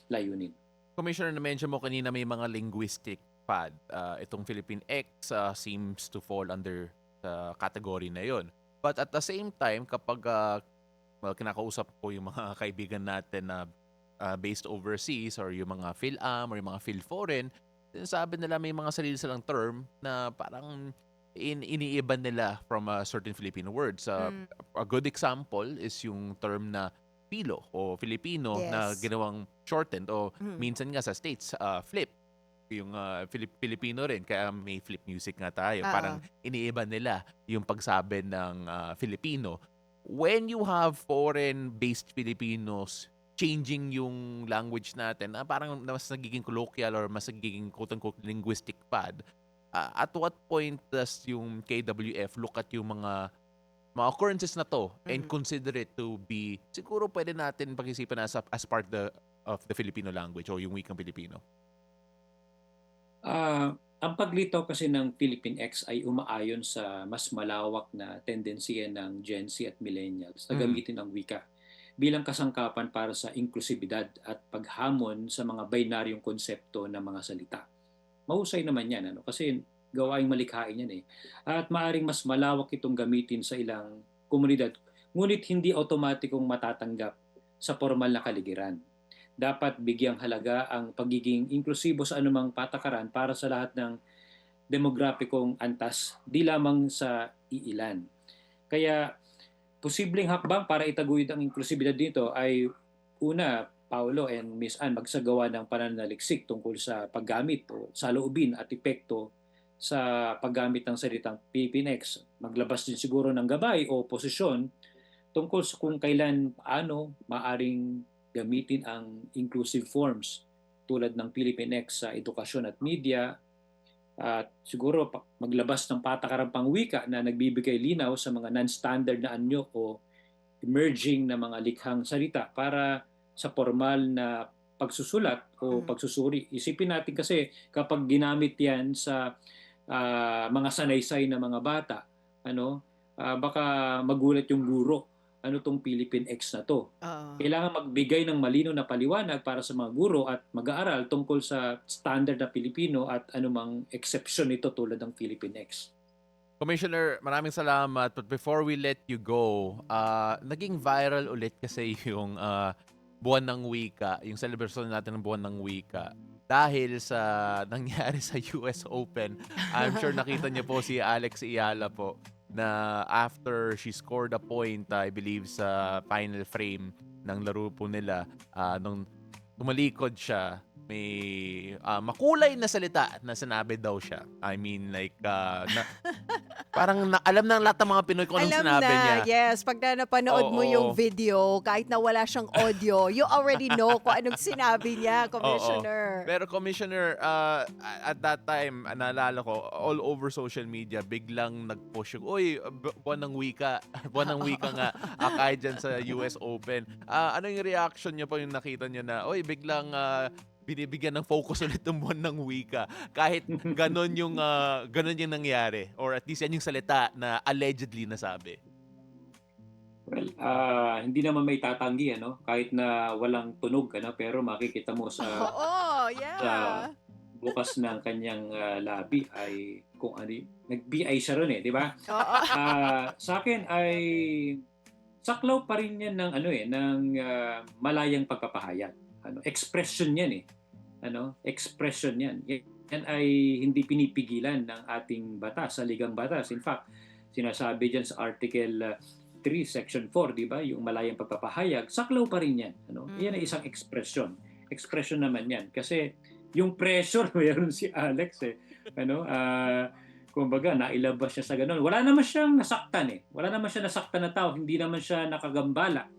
layunin. Commissioner, na-mention mo kanina may mga linguistic fad. Itong Filipinx seems to fall under the category na yon. But at the same time, kapag kinakausap ko yung mga kaibigan natin na based overseas or yung mga Phil-Am or yung mga Phil-Foreign, sinasabi nila may mga sarili silang term na parang iniiba nila from a certain Filipino words. A good example is yung term na Pilo o Filipino na Yes. ginawang shortened o minsan nga sa States, flip. Yung Filipino rin, kaya may flip music nga tayo. Parang iniiba nila yung pagsabi ng Filipino. When you have foreign-based Filipinos changing yung language natin, parang mas nagiging colloquial or mas nagiging quote-unquote linguistic pad, at what point does yung KWF look at yung mga occurrences na to and consider it to be, siguro pwede natin pag-isipan as part of the Filipino language o yung wikang Filipino? Ang paglitaw kasi ng Filipinx ay umaayon sa mas malawak na tendensiya ng Gen Z at Millennials na gamitin ang wika bilang kasangkapan para sa inklusibidad at paghamon sa mga binaryong konsepto ng mga salita. Mahusay naman yan, kasi gawaing malikhain yan eh. At maaring mas malawak itong gamitin sa ilang komunidad, ngunit hindi automatikong matatanggap sa formal na kaligiran. Dapat bigyang halaga ang pagiging inklusibo sa anumang patakaran para sa lahat ng demograpikong antas, di lamang sa iilan. Kaya posibleng hakbang para itaguyod ang inklusibidad dito ay una, Paolo and Miss Ann magsagawa ng pananaliksik tungkol sa paggamit o saloobin at epekto sa paggamit ng salitang Filipinx. Maglabas din siguro ng gabay o posisyon tungkol sa kung kailan, paano maaring gamitin ang inclusive forms tulad ng Filipinx sa edukasyon at media, at siguro maglabas ng patakarang pangwika na nagbibigay linaw sa mga non-standard na anyo o emerging na mga likhang salita para sa formal na pagsusulat o pagsusuri. Isipin natin kasi kapag ginamit yan sa mga sanaysay na mga bata, baka magulat yung guro. Ano tong Filipinx na to? Kailangan magbigay ng malino na paliwanag para sa mga guro at mag-aaral tungkol sa standard na Pilipino at anumang exception nito tulad ng Filipinx. Commissioner, maraming salamat. But before we let you go, naging viral ulit kasi yung buwan ng wika, yung celebration natin ng buwan ng wika. Dahil sa nangyari sa US Open, I'm sure nakita niyo po si Alex Ayala po na after she scored a point, I believe, sa final frame ng laro po nila, nung tumalikod siya, may makulay na salita na sinabi daw siya. I mean, like, parang alam ng lahat ng mga Pinoy kung anong sinabi niya. Yes. Pag napanood mo yung video, kahit na wala siyang audio, you already know kung anong sinabi niya, Commissioner. Pero Commissioner, at that time, naalala ko, all over social media, biglang nag-push yung, uy, buwan ng wika. Buwan ng wika nga, kahit dyan sa US Open. Ano yung reaction niyo po yung nakita niyo na, uy, biglang binibigyan ng focus ulit ng buwan ng wika. Kahit ganon yung nangyari. Or at least yan yung salita na allegedly nasabi. Well, hindi naman may tatanggi, kahit na walang tunog, pero makikita mo sa, sa bukas ng kanyang labi ay kung ano, nag-BI siya ron di ba? Sa akin ay saklaw pa rin yan ng ng malayang pagpapahayag. Expression yan expression yan. Yan ay hindi pinipigilan ng ating batas, saligang batas. In fact, sinasabi dyan sa Article 3, Section 4, di ba? Yung malayang pagpapahayag, saklaw pa rin yan. Yan ay isang expression. Expression naman yan. Kasi yung pressure, mayroon si Alex kumbaga, nailabas siya sa ganun. Wala naman siyang nasaktan Wala naman siya nasaktan na tao. Hindi naman siya nakagambala.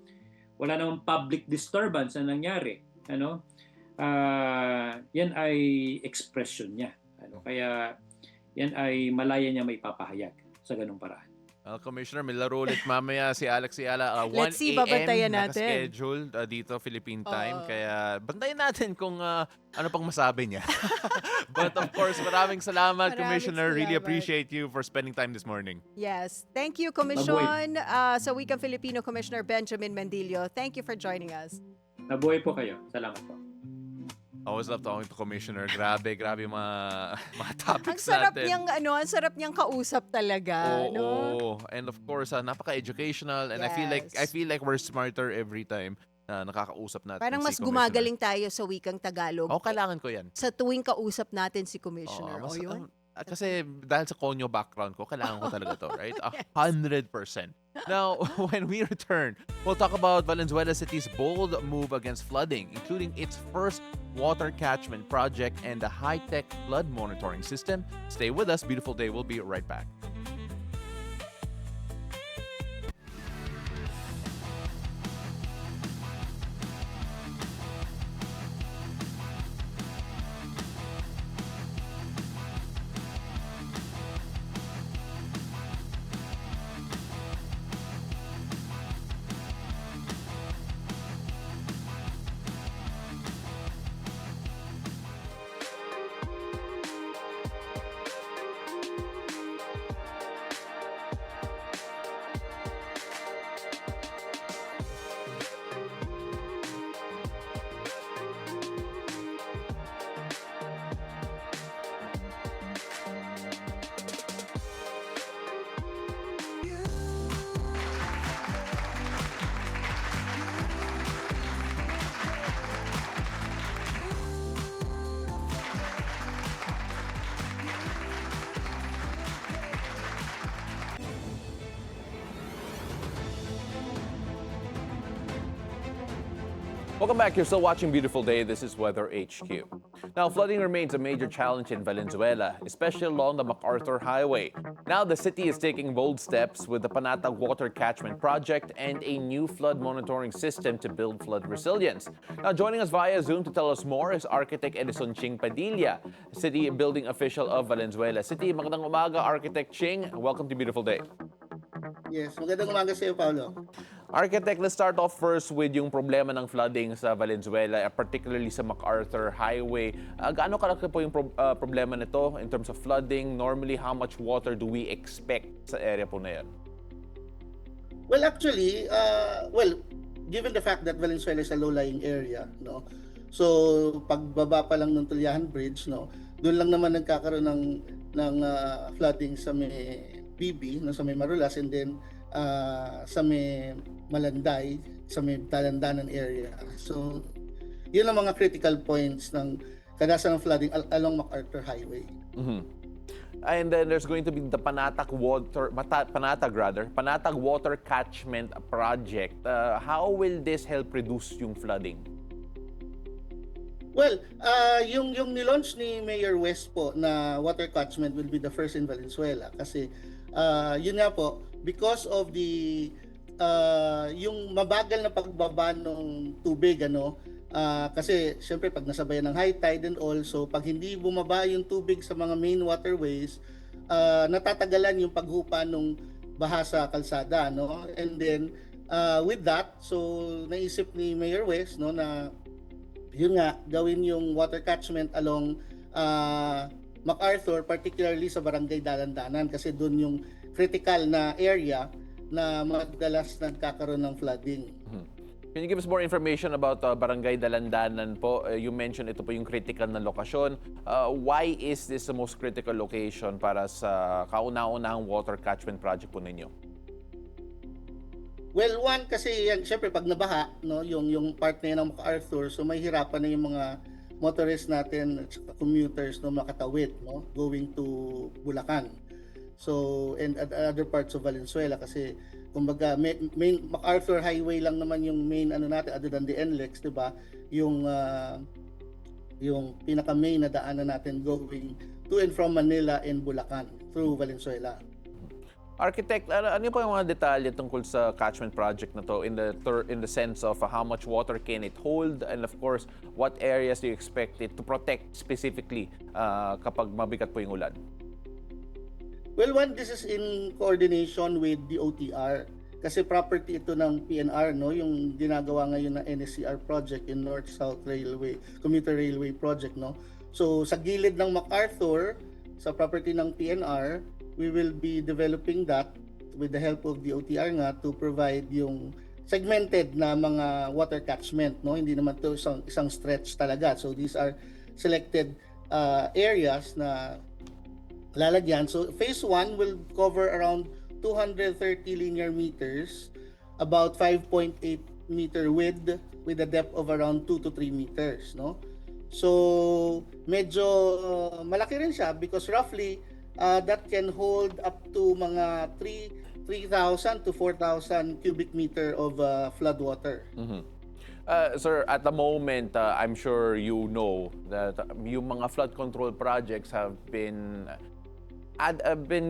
Wala namang public disturbance na nangyari. Yan ay expression niya. Kaya yan ay malaya niya may papahayag sa ganung paraan. Commissioner, may laro ulit mamaya si Alex Ayala. 1 Let's see, babantayan a.m. natin. naka-schedule dito, Philippine time. Kaya bantayan natin kung ano pang masabi niya. But of course, maraming salamat, Commissioner. Really appreciate you for spending time this morning. Yes. Thank you, Komisyon. Sa Wikang Filipino, Commissioner Benjamin Mendillo. Thank you for joining us. Nabuhay po kayo. Salamat po. Always love talking to Commissioner. Grabe yung mga topics Ang sarap natin. ang sarap niyang kausap talaga, Oo. And of course, napaka-educational, and I feel like we're smarter every time. nakakausap natin Parang si mas Commissioner. gumagaling tayo sa wikang Tagalog. Kailangan ko yan. Sa tuwing kausap natin si Commissioner. Oo, Yun. kasi dahil sa konyo background ko, kailangan ko talaga to, right? 100%. Now, when we return, we'll talk about Valenzuela City's bold move against flooding, including its first water catchment project and the high-tech flood monitoring system. Stay with us. Beautiful day. We'll be right back. Welcome back. You're still watching Beautiful Day. This is Weather HQ. Now, flooding remains a major challenge in Valenzuela, especially along the MacArthur Highway. Now, the city is taking bold steps with the Panatag Water Catchment Project and a new flood monitoring system to build flood resilience. Now, joining us via Zoom to tell us more is architect Edison Ching Padilla, city building official of Valenzuela City. Magandang umaga, Architect Ching. Welcome to Beautiful Day. Yes, magandang umaga sa iyo, Paolo. Architect, let's start off first with yung problema ng flooding sa Valenzuela, particularly sa MacArthur Highway. Gaano kalaki po yung problema nito in terms of flooding? Normally, how much water do we expect sa area po na yan? Well, actually, given the fact that Valenzuela is a low-lying area, no, so pagbaba pa lang ng Tulyahan Bridge, no, doon lang naman nagkakaroon ng flooding sa may BB, no, sa may Marulas, and then sa may Malanday, sa may Talandanan area. So, yun ang mga critical points ng kadalasan ng flooding along MacArthur Highway. Mm-hmm. And then there's going to be the Panatag Water Catchment Project. How will this help reduce yung flooding? Well, yung nilaunch ni Mayor West po na water catchment will be the first in Valenzuela kasi yun nga po, because of the yung mabagal na pagbaba ng tubig, kasi syempre pag nasabayan ng high tide and all, so pag hindi bumaba yung tubig sa mga main waterways, natatagalan yung paghupa ng baha sa kalsada, no? And then with that, so naisip ni Mayor West, no, na yun nga gawin yung water catchment along MacArthur, particularly sa Barangay Dalandanan kasi doon yung critical na area na madalas nagkakaroon ng flooding. Can you give us more information about Barangay Dalandanan po? You mentioned ito po yung critical na lokasyon. Why is this the most critical location para sa kauna-unahang water catchment project po ninyo? Well, one kasi yan, syempre pag nabaha, no, yung part na yan ng MacArthur, so may hirapan na yung mga motorists natin at commuters no makatawid, no, going to Bulacan. So, and other parts of Valenzuela kasi kumbaga main MacArthur Highway lang naman yung main natin other than the NLEX, 'di ba? Yung pinaka main na daanan natin going to and from Manila and Bulacan through Valenzuela. Architect, ano po yung mga detalye tungkol sa catchment project na to in the sense of how much water can it hold and of course what areas do you expect it to protect specifically kapag mabigat po yung ulan? Well, one, this is in coordination with the OTR kasi property ito ng PNR, no, yung ginagawa ngayon na NSCR project in North-South Railway, Commuter Railway project, no. So sa gilid ng MacArthur, sa property ng PNR, we will be developing that with the help of the OTR nga to provide yung segmented na mga water catchment, no. Hindi naman to isang stretch talaga. So these are selected areas na lalagyan. So phase 1 will cover around 230 linear meters, about 5.8 meter width, with a depth of around 2 to 3 meters, no? So medyo malaki rin siya because roughly that can hold up to mga 3,000 to 4,000 cubic meter of flood water. Sir, at the moment, I'm sure you know that yung mga flood control projects have been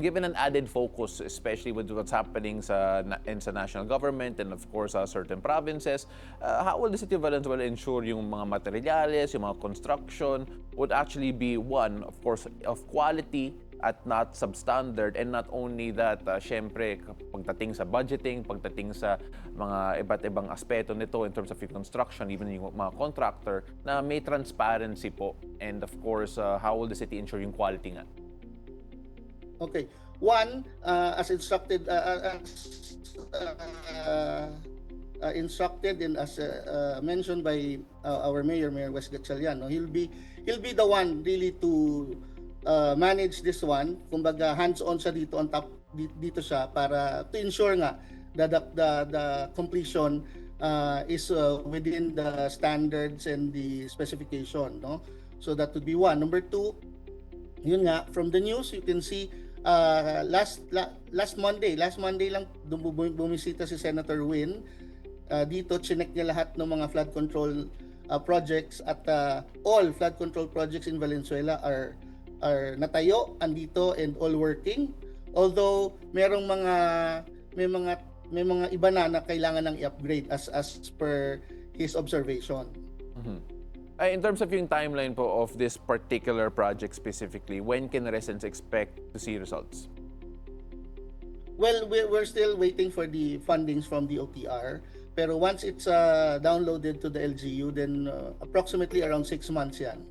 given an added focus, especially with what's happening sa national government and of course certain provinces. How will the City of Valenzuela ensure yung mga materyales, yung mga construction would actually be one, of course, of quality at not substandard, and not only that, syempre, pagdating sa budgeting, pagdating sa mga iba't ibang aspeto nito in terms of yung construction, even yung mga contractor, na may transparency po, and of course, how will the city ensure yung quality nga? Okay. One, as instructed, instructed and as mentioned by our Mayor Wes Gatchalian, no, he'll be the one really to manage this one. Kumbaga hands-on siya dito on top dito siya para to ensure nga that the completion is within the standards and the specification, no. So that would be one. Number two, yun nga, from the news you can see last Monday lang bumisita si Senator Win dito. Chinek niya lahat ng mga flood control projects at all flood control projects in Valenzuela are natayo, andito, and all working. Although may mga iba na kailangan ng i-upgrade as per his observation. In terms of yung timeline po of this particular project specifically, when can residents expect to see results? Well, we're still waiting for the fundings from the OTR. Pero once it's downloaded to the LGU, then approximately around 6 months yan.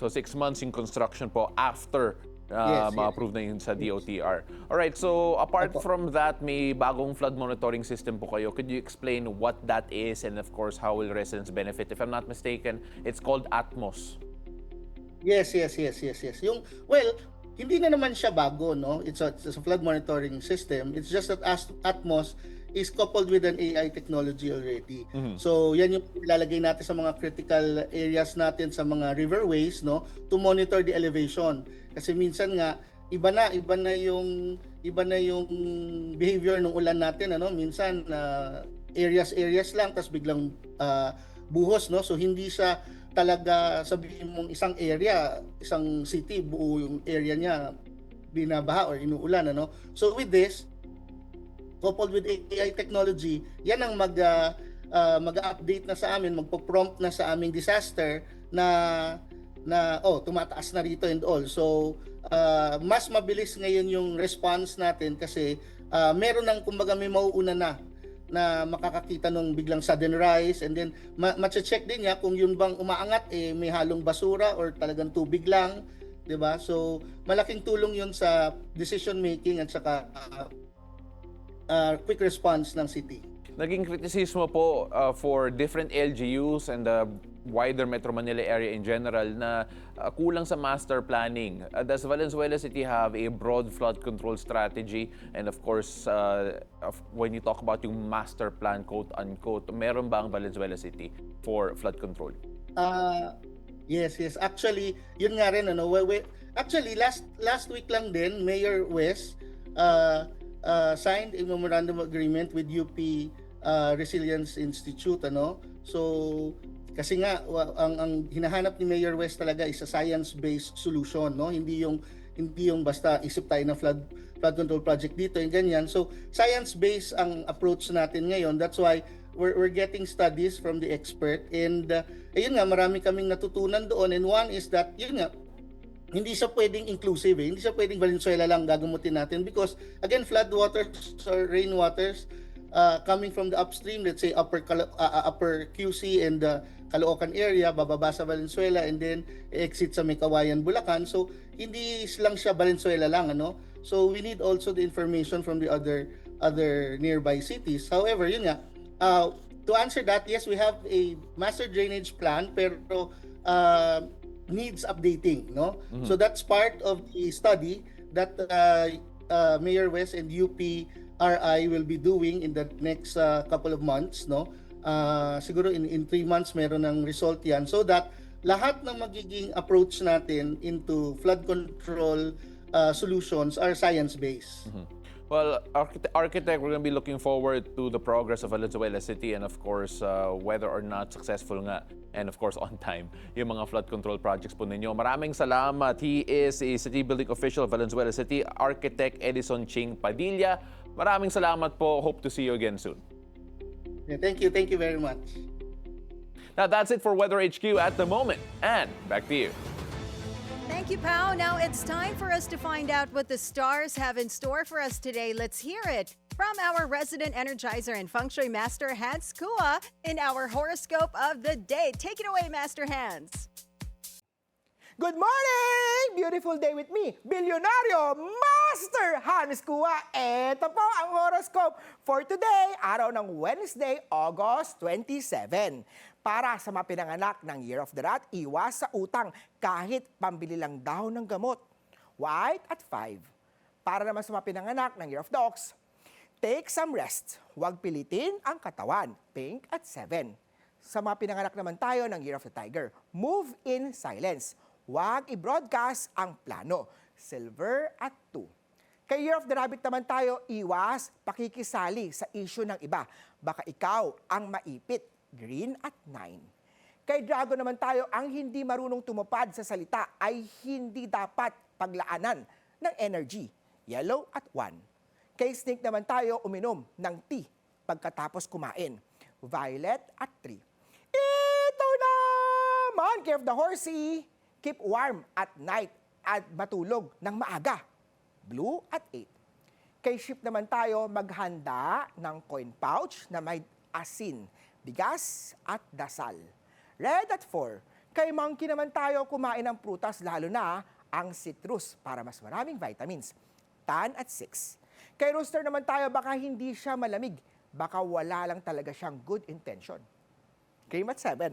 So 6 months yung construction po after ma-approve na yun sa DOTR. Alright, so apart from that, may bagong flood monitoring system po kayo. Could you explain what that is and of course how will residents benefit? If I'm not mistaken, it's called Atmos. Yes. Hindi na naman siya bago, no? It's a flood monitoring system. It's just that Atmos is coupled with an AI technology already. So yan yung ilalagay natin sa mga critical areas natin sa mga riverways, no, to monitor the elevation. Kasi minsan nga iba na yung behavior ng ulan natin, ano, minsan areas lang tas biglang buhos, no. So hindi siya talaga sabihin mong isang area, isang city, buo yung area niya binabaha or inuulan, ano. So with this, coupled with AI technology, yan ang mag-update na sa amin, magpo-prompt na sa aming disaster na tumataas na rito and all. So mas mabilis ngayon yung response natin kasi meron ng kumbaga may mauuna na makakakita nung biglang sudden rise, and then ma-check din niya kung yun bang umaangat may halong basura or talagang tubig lang, 'di ba? So malaking tulong yun sa decision making at saka quick response ng city. Naging kritisismo po for different LGUs and the wider Metro Manila area in general na kulang sa master planning. Does Valenzuela City have a broad flood control strategy? And of course, when you talk about yung master plan, quote-unquote, meron ba ang Valenzuela City for flood control? Yes. Actually, yun nga rin, ano, actually, last week lang din, Mayor Wes signed a memorandum agreement with UP Resilience Institute, ano. So kasi nga ang hinahanap ni Mayor West talaga is a science-based solution, no. Hindi yung basta isip tayo ng flood control project dito and ganyan. So science-based ang approach natin ngayon. That's why we're getting studies from the expert, and ayun nga, marami kaming natutunan doon, and one is that yun nga, hindi siya pwedeng inclusive, hindi siya pwedeng Valenzuela lang gagamutin natin because again, flood waters or rain waters coming from the upstream, let's say upper QC and Caloocan area, bababa sa Valenzuela and then exit sa Mekawayan, Bulacan. So hindi lang siya Valenzuela lang, ano. So we need also the information from the other nearby cities. However, yun nga, to answer that, yes, we have a master drainage plan pero needs updating, no. So that's part of the study that Mayor West and UP RI will be doing in the next couple of months, no. siguro in 3 months meron ng result yan, so that lahat ng magiging approach natin into flood control solutions are science-based. Well, architect, we're going to be looking forward to the progress of Valenzuela City and of course, whether or not successful nga and of course on time yung mga flood control projects po ninyo. Maraming salamat. He is a city building official of Valenzuela City, Architect Edison Ching Padilla. Maraming salamat po. Hope to see you again soon. Yeah, thank you very much. Now that's it for Weather HQ at the moment. And back to you. Thank you, Pao. Now it's time for us to find out what the stars have in store for us today. Let's hear it from our resident energizer and feng shui master, Hans Kua, in our horoscope of the day. Take it away, Master Hans. Good morning! Beautiful day with me, Bilyonaryo Master Hans Kua. Ito po ang horoscope for today, araw ng Wednesday, August 27. Para sa mga pinanganak ng Year of the Rat, iwas sa utang kahit pambili lang daw ng gamot. White at 5. Para naman sa mga pinanganak ng Year of the Ox, take some rest. Huwag pilitin ang katawan. Pink at 7. Sa mga pinanganak naman tayo ng Year of the Tiger, move in silence. Huwag i-broadcast ang plano. Silver at 2. Kay Year of the Rabbit naman tayo, iwas pakikisali sa issue ng iba. Baka ikaw ang maipit. Green at 9. Kay Dragon naman tayo, ang hindi marunong tumupad sa salita ay hindi dapat paglaanan ng energy. Yellow at 1. Kay Snake naman tayo, uminom ng tea pagkatapos kumain. Violet at 3. Ito naman, care of the horsey. Keep warm at night at matulog ng maaga. Blue at 8. Kay Ship naman tayo, maghanda ng coin pouch na may asin, bigas at dasal. Red at 4. Kay Monkey naman tayo, kumain ng prutas, lalo na ang citrus para mas maraming vitamins. Tan at 6. Kay Rooster naman tayo, baka hindi siya malamig. Baka wala lang talaga siyang good intention. Cream at 7.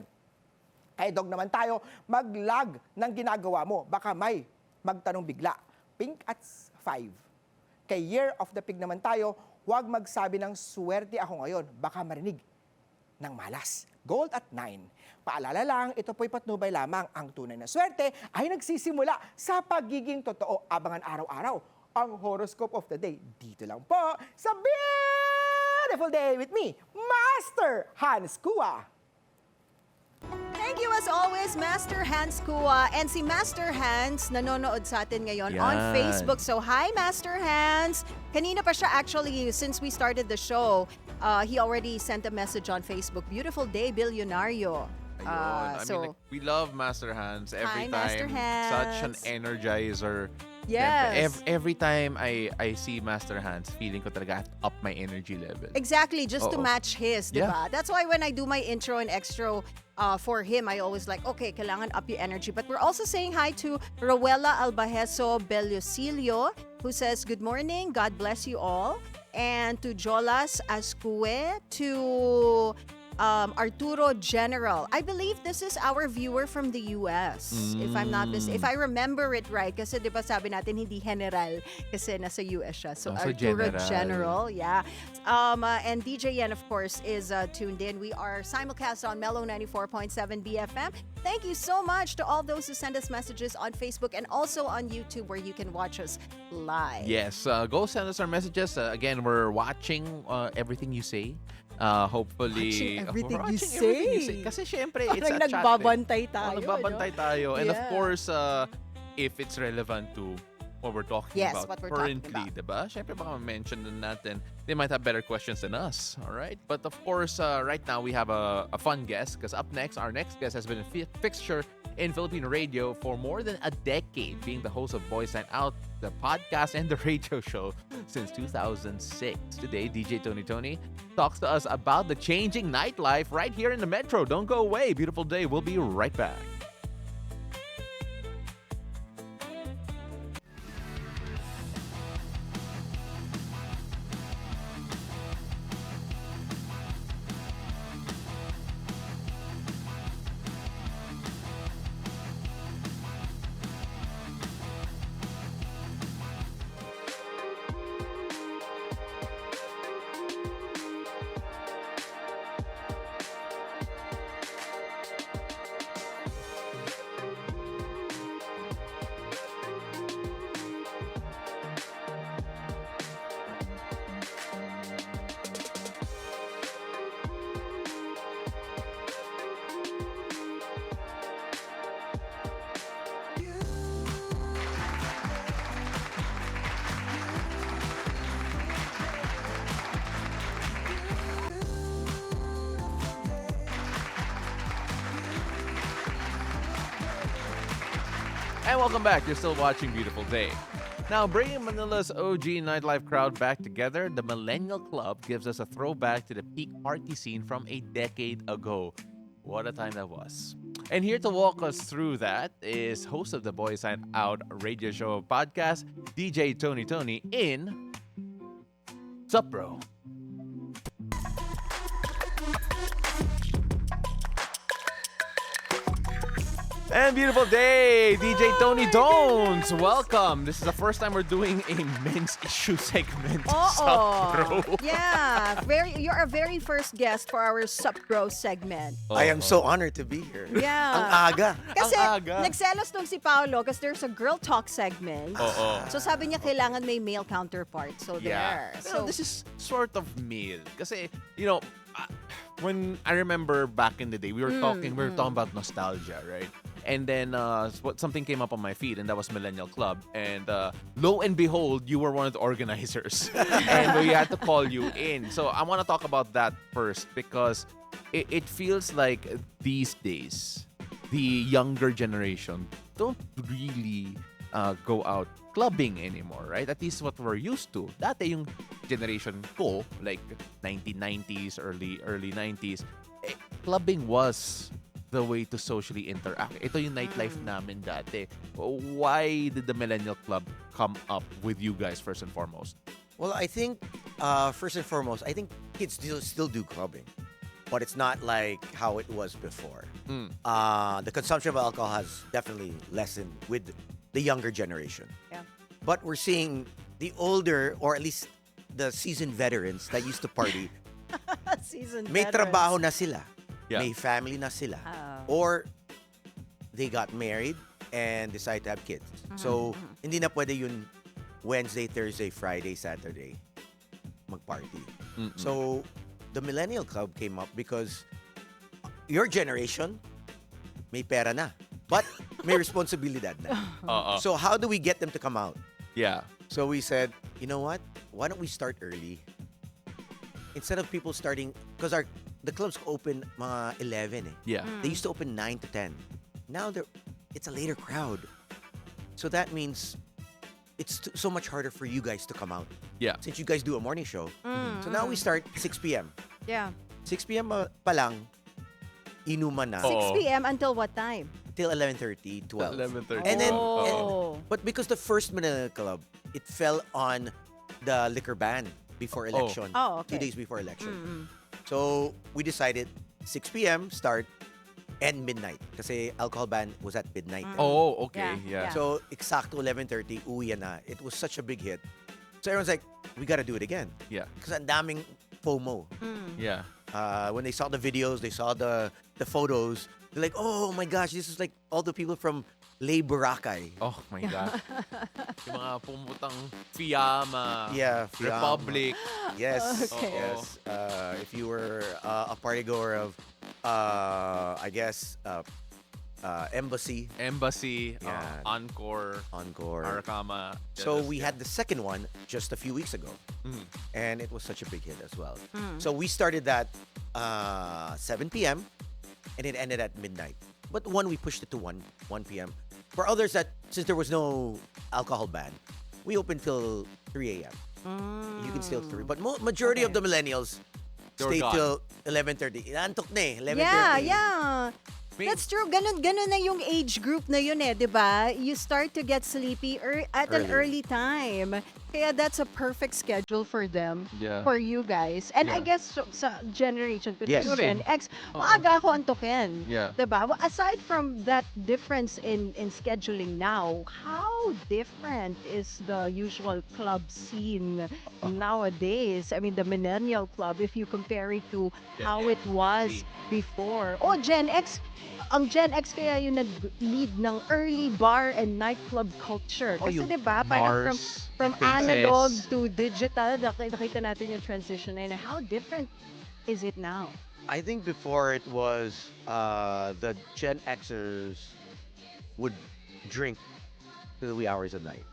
Kay Dog naman tayo, mag-lag ng ginagawa mo. Baka may magtanong bigla. Pink at 5. Kay Year of the Pig naman tayo, huwag magsabi ng swerte ako ngayon. Baka marinig ng malas. Gold at 9. Paalala lang, ito po'y patnubay lamang. Ang tunay na swerte ay nagsisimula sa pagiging totoo. Abangan araw-araw ang horoscope of the day. Dito lang po sa Beautiful Day with me, Master Hans Kua. Thank you as always, Master Hans Kua. And si Master Hans nanonood sa atin ngayon on Yan. Facebook. So, hi, Master Hans. Kanina pa siya actually, since we started the show, he already sent a message on Facebook. Beautiful day, Bilyonaryo. Ayun. We love Master Hans every Hi, time. Master Such an Hans. energizer. Yes. Every time I see Master Hans, feeling ko talaga up my energy level. Exactly, just to Oo. match his, di Yeah. ba? That's why when I do my intro and extra for him, I always like, okay, kailangan up yung energy. But we're also saying hi to Rowella Albajeso Bellosilio, who says, good morning, God bless you all. And to Jolas Ascue, to Arturo General. I believe this is our viewer from the US. If I'm not if I remember it right, kasi di ba sabi natin hindi general kasi nasa US siya. So So Arturo general. General, yeah. And DJ Yen, of course, is tuned in. We are simulcast on Mellow 94.7 BFM. Thank you so much to all those who send us messages on Facebook and also on YouTube where you can watch us live. Yes, go send us our messages. Again, we're watching everything you say. Hopefully, Watching everything we're you watching say. everything you say. Kasi syempre, it's Parang a chat. nagbabantay tayo, Nagbabantay tayo. And of Yeah. course, if it's relevant to what we're talking Yes, about what we're talking currently, about. diba? Syempre, baka mention na natin. They might have better questions than us, all right? But of course, right now, we have a fun guest because up next, our next guest has been a fixture in Filipino radio for more than a decade, being the host of Boys Night Out, the podcast, and the radio show since 2006. Today, DJ Tony Toni talks to us about the changing nightlife right here in the Metro. Don't go away. Beautiful day. We'll be right back. And welcome back. You're still watching Beautiful Day. Now, bringing Manila's OG nightlife crowd back together, the Millennial Club gives us a throwback to the peak party scene from a decade ago. What a time that was. And here to walk us through that is host of the Boys Night Out radio show podcast, DJ Tony Toni in Sup Bro. And beautiful day, DJ Tony Tones. Welcome. This is the first time we're doing a men's issue segment. Sup, bro? Yeah, you're a very first guest for our Sup Bro segment. I am so honored to be here. Yeah. Ang aga. Kasi Ang aga. nagselos nung si Paolo because there's a girl talk segment. So sabi niya kailangan may male counterpart. So there. So this is sort of male. Kasi, you know, when I remember back in the day, we were talking about nostalgia, right? And then something came up on my feed, and that was Millennial Club. And lo and behold, you were one of the organizers. And we had to call you in. So I want to talk about that first because it feels like these days, the younger generation don't really go out clubbing anymore, right? At least what we're used to. Dati yung generation ko, like 1990s, early 90s, clubbing was the way to socially interact. Ito yung nightlife namin dati. Why did the Millennial Club come up with you guys first and foremost? Well, I think, first and foremost, I think kids still do clubbing. But it's not like how it was before. The consumption of alcohol has definitely lessened with the younger generation. Yeah. But we're seeing the older, or at least the seasoned veterans that used to party, Seasoned may veterans. trabaho na sila. Yeah. May family na sila. Oh. Or they got married and decided to have kids. So, hindi na pwede yun Wednesday, Thursday, Friday, Saturday mag-party. So, the Millennial Club came up because your generation may pera na. But may responsibilidad na. So, how do we get them to come out? Yeah. So, we said, you know what? Why don't we start early? Instead of people starting, because the clubs open mga 11 eh. Yeah. They used to open 9 to 10. Now it's a later crowd. So that means it's so much harder for you guys to come out. Yeah. Since you guys do a morning show. So now we start 6 p.m. Yeah. 6 p.m. pa lang, inuman na. 6 p.m. until what time? Till 11:30, 12. 11:30. And then, Oh. but because the first Manila Club, it fell on the liquor ban before election. Oh, okay. 2 days before election. So, we decided 6 p.m. start and midnight. Kasi alcohol ban was at midnight. Oh, okay. Yeah. Yeah. So, exacto 11:30, uwi na. It was such a big hit. So, everyone's like, we gotta do it again. Yeah. Because ang daming FOMO. Yeah. When they saw the videos, they saw the photos, they're like, oh my gosh, this is like all the people from Lay Boracay. Oh my God. Yung mga pumutang Fiamma. Yeah, Fiamma. Republic. Yes, Okay. yes. If you were a party goer of, I guess, Embassy, Yeah. Encore. Arakama. So we had the second one just a few weeks ago, and it was such a big hit as well. So we started that 7 p.m. and it ended at midnight. But one we pushed it to 1 p.m. For others that since there was no alcohol ban, we opened till 3 a.m. You can still 3, but majority of the millennials They were stay gone. till 11:30. Antok na eh, 11:30. Yeah. That's true. Ganun na yung age group na yun eh, di ba? You start to get sleepy at an early time. Kaya that's a perfect schedule for them, Yeah. for you guys. And I guess sa generation ko, Yes. Gen X, maaga ako antukin. Yeah. Diba? Well, aside from that difference in scheduling now, how different is the usual club scene nowadays? I mean, the Millennial Club, if you compare it to how it was before. Oh, Gen X, ang Gen X kaya yung nag-lead ng early bar and nightclub culture. Kasi yung diba, parang Mars, from Princess. analog to digital, nakita natin yung transition na yun. How different is it now? I think before it was the Gen Xers would drink till the wee hours of night.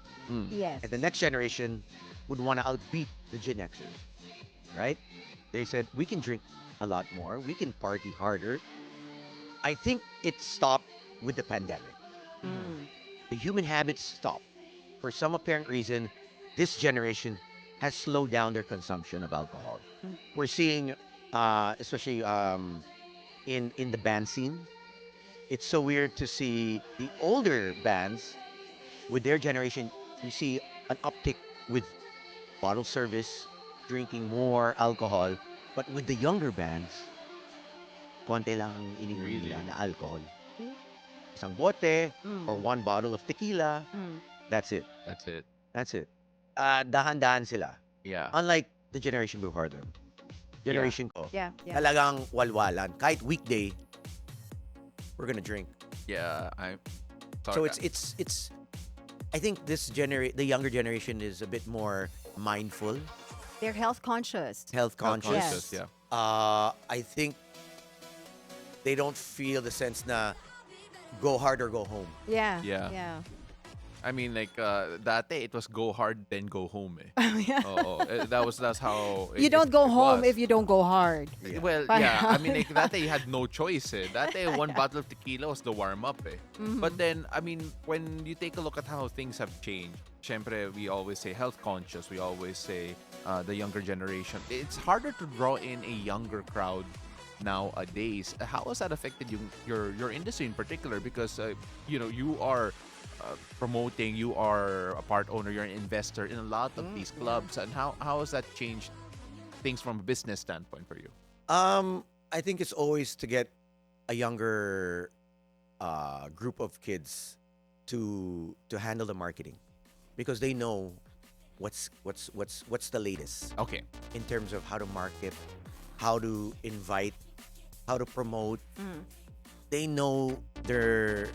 Yes. And the next generation would want to outbeat the Gen Xers, right? They said, we can drink a lot more. We can party harder. I think it stopped with the pandemic. the human habits stop. For some apparent reason, this generation has slowed down their consumption of alcohol. We're seeing, especially in the band scene, it's so weird to see the older bands with their generation. You see an uptick with bottle service, drinking more alcohol, but with the younger bands, konti lang ang ininom nila na alcohol. Isang bote or one bottle of tequila. That's it. That's it. That's it. Dahan-dahan sila. Yeah. Unlike the generation before them. Generation ko. Yeah, yeah. Talagang walwalan. Kahit weekday, we're gonna drink. Yeah. So it's I think the younger generation is a bit more mindful, They're health conscious. health conscious. Yes. Yeah. I think they don't feel the sense na go hard or go home. Yeah. Yeah. I mean, like, dati it was go hard, then go home. Eh. Yeah. That's how. You don't go home if you don't go hard. Well, yeah. I mean, like, dati you had no choice. Eh. Dati one bottle of tequila was the warm up. Eh. But then, I mean, when you take a look at how things have changed, syempre, we always say health conscious. We always say the younger generation. It's harder to draw in a younger crowd nowadays. How has that affected your industry in particular? Because you are promoting, you are a part owner, you're an investor in a lot of these clubs, and how has that changed things from a business standpoint for you? I think it's always to get a younger group of kids to handle the marketing, because they know what's the latest Okay. in terms of how to market, how to invite, how to promote. They know their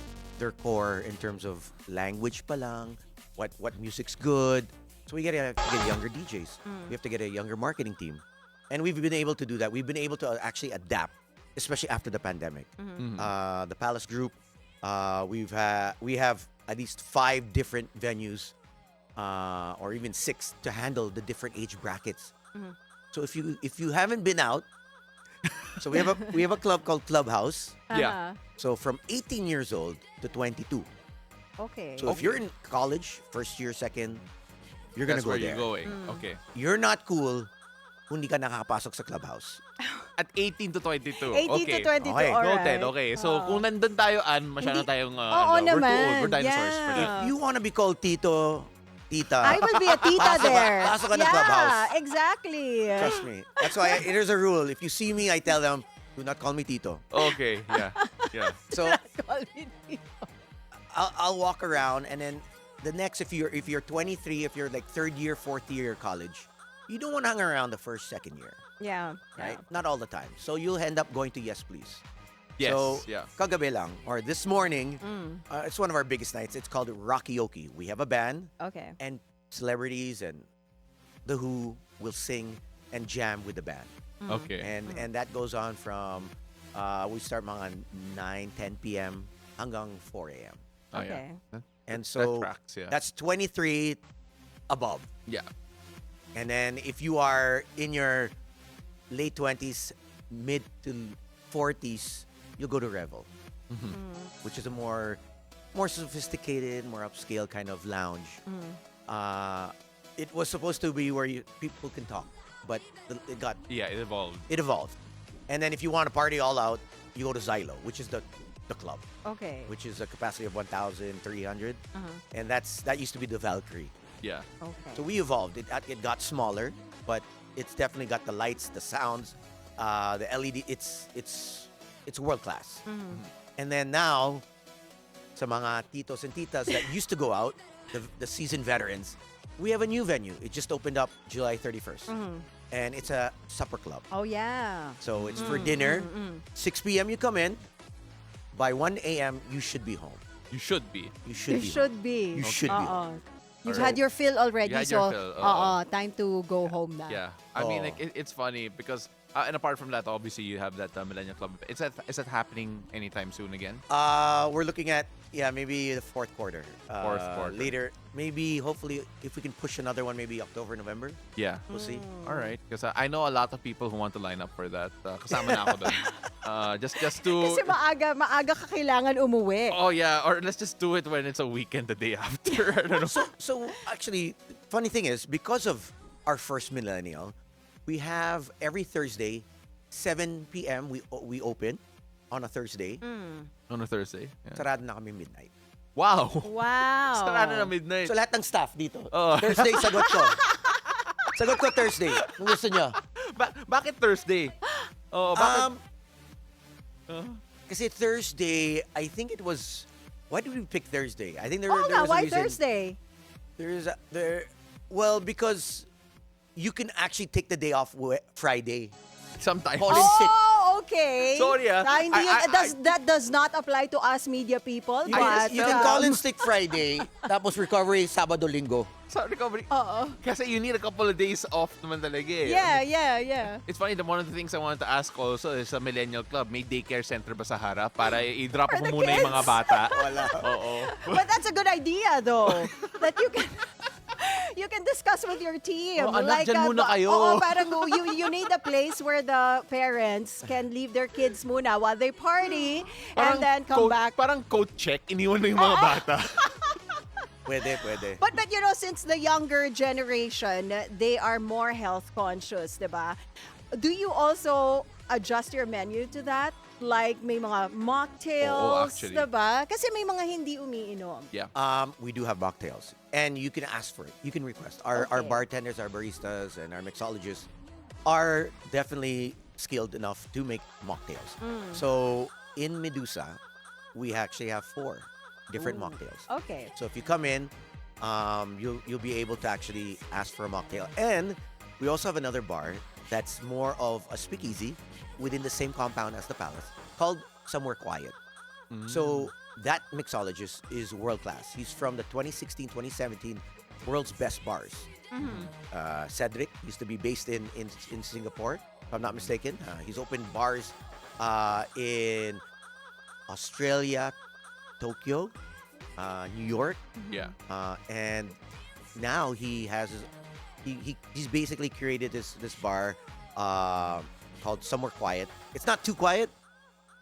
core in terms of language pa lang, what music's good. So we gotta get younger DJs. We have to get a younger marketing team. And we've been able to do that. We've been able to actually adapt, especially after the pandemic. The Palace Group, we have at least 5 different venues, or even 6 to handle the different age brackets. So if you haven't been out, so we have a club called Clubhouse. Yeah. So from 18 years old to 22. Okay. So if you're in college, first year, second, you're gonna That's go where there. you're going. Okay. You're not cool kung hindi ka nakakapasok sa Clubhouse. At 18 to 22. 18 okay. to 22, Okay. alright. Noted. Okay. So kung nandun tayo, masyado Hindi- tayong Oo we're too naman. old. We're dinosaurs for Yeah. that. If you wanna be called Tito, Tita, I will be a tita pasok ka- there. pasok ka ng Clubhouse. Yeah, exactly. Trust me. That's why there's a rule. If you see me, I tell them, do not call me Tito. Okay. Yeah. Yeah. So Call me tita. I'll walk around, and then the next, if you're 23, if you're like 3rd year, 4th year college, you don't want to hang around the 1st, 2nd year, Yeah. right? Not all the time. So you'll end up going to Yes Please. Yes. So Yeah. kagabi lang, or this morning, it's one of our biggest nights. It's called Rockyokey. We have a band, Okay. and celebrities and The Who will sing and jam with the band. Okay. And that goes on from, we start mga 9, 10 p.m. hanggang 4 a.m. Oh, Okay. yeah. And so That tracks, yeah. that's 23 above. Yeah. And then if you are in your late 20s, mid to 40s, you'll go to Revel, which is a more sophisticated, more upscale kind of lounge. It was supposed to be where people can talk, but Yeah, it evolved. it evolved. And then if you want to party all out, you go to Xylo, which is the club, Okay. which is a capacity of 1,300, and that used to be the Valkyrie. Yeah. Okay. So we evolved. It got smaller, but it's definitely got the lights, the sounds, the LED. It's world class. And then now, sa mga titos and titas that used to go out, the seasoned veterans, we have a new venue. It just opened up July 31st, and it's a supper club. Oh, yeah. So it's for dinner. 6 p.m. you come in. By 1 a.m. you should be home. You should be. You should You be. should home. be. You should be. home. You've Alright. had your fill already, You had so your fill, oo. time to go home na. Yeah. I mean, Oh. like, it's funny because And apart from that, obviously you have that Millennial Club. Is that happening anytime soon again? We're looking at maybe the fourth quarter. Fourth quarter. Later, maybe hopefully if we can push another one, maybe October, November. Yeah. We'll see. All right. Because I know a lot of people who want to line up for that. Kasama na ako doon. Just to... Kasi maaga ka kailangan umuwi. Oh yeah, or let's just do it when it's a weekend the day after. I don't know. So actually, funny thing is, because of our first millennial, we have every Thursday, 7 p.m. we open on a Thursday. On a Thursday. Yeah. Sarado na kami midnight. Wow. Wow. Sarado na midnight. So lahat ng staff dito. Oh. Thursday, sagot ko. Sagot ko Thursday. Kung gusto nyo. Bakit Thursday? Oh, bakit? Kasi Thursday, I think it was... Why did we pick Thursday? I think there Oo was nga, a why reason. Thursday? Well, because you can actually take the day off Friday. Sometimes. Call in sick. Oh, okay. Sorry, Hindi that does not apply to us media people. But, You can call in sick Friday, tapos recovery Sabado, Linggo. Sa recovery. Oo. Kasi you need a couple of days off naman talaga eh. Yeah. It's funny, one of the things I wanted to ask also is sa Millennial Club, may daycare center ba sa harap para i-drop For mo the muna yung mga kids? bata? Wala. Oo. But that's a good idea though. That you can discuss with your team. Oh, anak, dyan muna kayo. Oo, parang you need a place where the parents can leave their kids muna while they party and then come back. Parang coat check, iniwan mo yung mga bata. Pwede. But you know, since the younger generation, they are more health conscious, diba? Do you also adjust your menu to that? Like may mga mocktails, actually. diba? Kasi may mga hindi umiinom. Yeah. We do have mocktails, and you can ask for it. You can request. Our bartenders, our baristas, and our mixologists are definitely skilled enough to make mocktails. So in Medusa, we actually have 4 different mocktails. Okay. So if you come in, you'll be able to actually ask for a mocktail. And we also have another bar that's more of a speakeasy within the same compound as the Palace called Somewhere Quiet. So that mixologist is world class. He's from the 2016-2017 World's Best Bars. Cedric used to be based in Singapore, if I'm not mistaken. He's opened bars in Australia, Tokyo, New York. Yeah. And now he's basically curated this bar called Somewhere Quiet. It's not too quiet.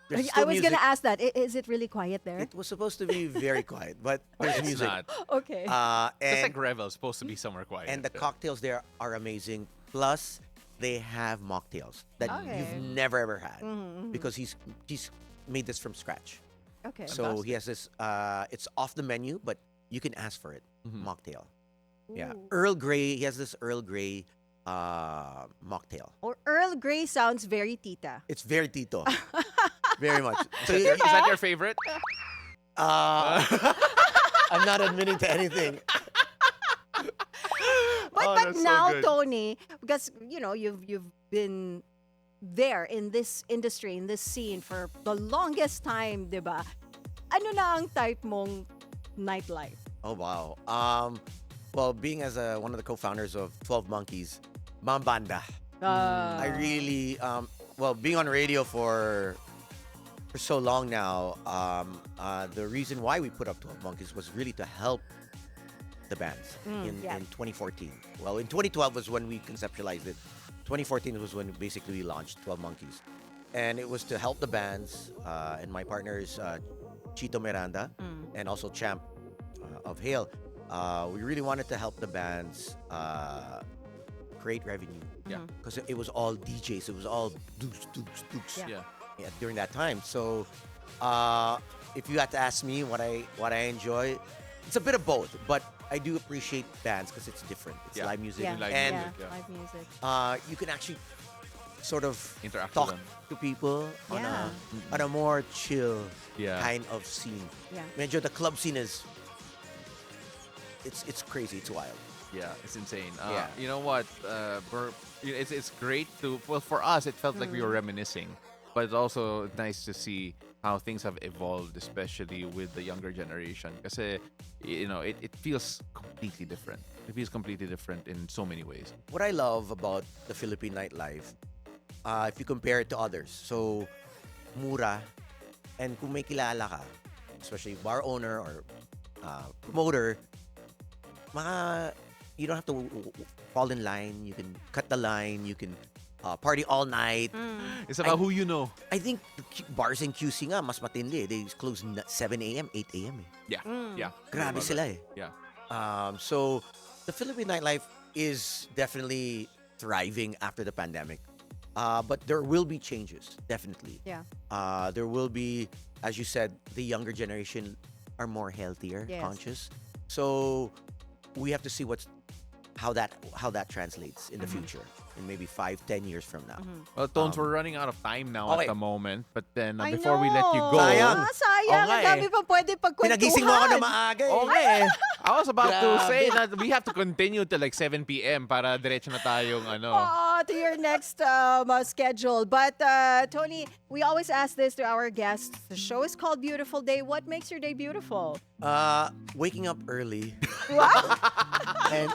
There's I still was music. gonna ask that. Is it really quiet there? It was supposed to be very quiet, but there's It's music. not. Okay. Just And, like Revel, supposed to be somewhere quiet. and the cocktails there are amazing. Plus, they have mocktails that Okay. you've never ever had because he's made this from scratch. Okay. So he has this. It's off the menu, but you can ask for it. Mocktail. Yeah, Ooh. Earl Grey. He has this Earl Grey mocktail. Or Earl Grey sounds very tita. It's very Tito. Very much. So Is that your favorite? I'm not admitting to anything. But that's so now, good. Tony, because you know you've been there in this industry, in this scene for the longest time, diba? Ano na ang type mong nightlife? Oh wow. Well, being as one of the co-founders of 12 Monkeys, Mambanda. I really being on radio for so long now, the reason why we put up 12 Monkeys was really to help the bands in 2014. Well, in 2012 was when we conceptualized it. 2014 was when basically we launched 12 Monkeys. And it was to help the bands, and my partners, Chito Miranda and also Champ of Hale. We really wanted to help the bands create revenue. Yeah. Because it was all DJs. It was all dukes. Yeah. Yeah, during that time. So, if you had to ask me what I enjoy, it's a bit of both. But I do appreciate bands because it's different. It's Yeah. live music, Yeah. Live and music, yeah. Live music. you can actually sort of Interact talk with them. to people Yeah. on a more chill Yeah. kind of scene. Yeah. Medyo the club scene is it's crazy. It's wild. Yeah, it's insane. Yeah. You know what? It's great to. Well, for us, it felt like we were reminiscing, but it's also nice to see how things have evolved, especially with the younger generation. Because it feels completely different. It feels completely different in so many ways. What I love about the Philippine nightlife if you compare it to others. So, mura. And kung may kilala ka, especially bar owner or promoter, you don't have to fall in line. You can cut the line. You can party all night. It's about who you know. I think bars in QC nga, mas matindi. They close 7 a.m., 8 a.m. eh. Yeah. Grabe sila eh. Yeah. So, the Philippine nightlife is definitely thriving after the pandemic. But there will be changes, definitely. Yeah. There will be, as you said, the younger generation are more healthier, Yes. conscious. So, we have to see how that translates in the future, in maybe 5-10 years from now. Well, Tones, we're running out of time now okay. at the moment. But then, I before we let you know. go... Sayang. Sayang. Oo nga Ang dami eh. pa pwede pagkwentuhan. Pinagising mo ako na maaga eh. Okay. I was about to Grabe. say that we have to continue till like 7 p.m. para diretso na tayong To your next schedule. But Tony, we always ask this to our guests. The show is called Beautiful Day. What makes your day beautiful? Waking up early. What?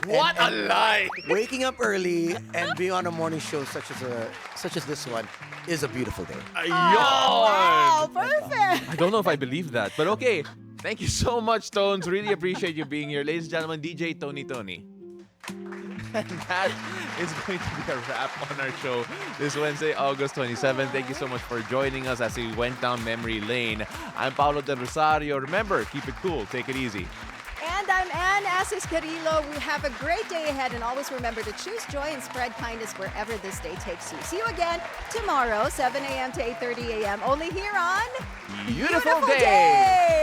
What a lie! Waking up early and being on a morning show such as this one is a beautiful day. Wow, perfect. I don't know if I believe that, but okay. Thank you so much, Tones. Really appreciate you being here. Ladies and gentlemen, DJ Tony Toni. And that is going to be a wrap on our show this Wednesday, August 27. Thank you so much for joining us as we went down memory lane. I'm Paolo de Rosario. Remember, keep it cool. Take it easy. And I'm Ann Asis-Carilo. We have a great day ahead, and always remember to choose joy and spread kindness wherever this day takes you. See you again tomorrow, 7 a.m. to 8:30 a.m. only here on Beautiful Day!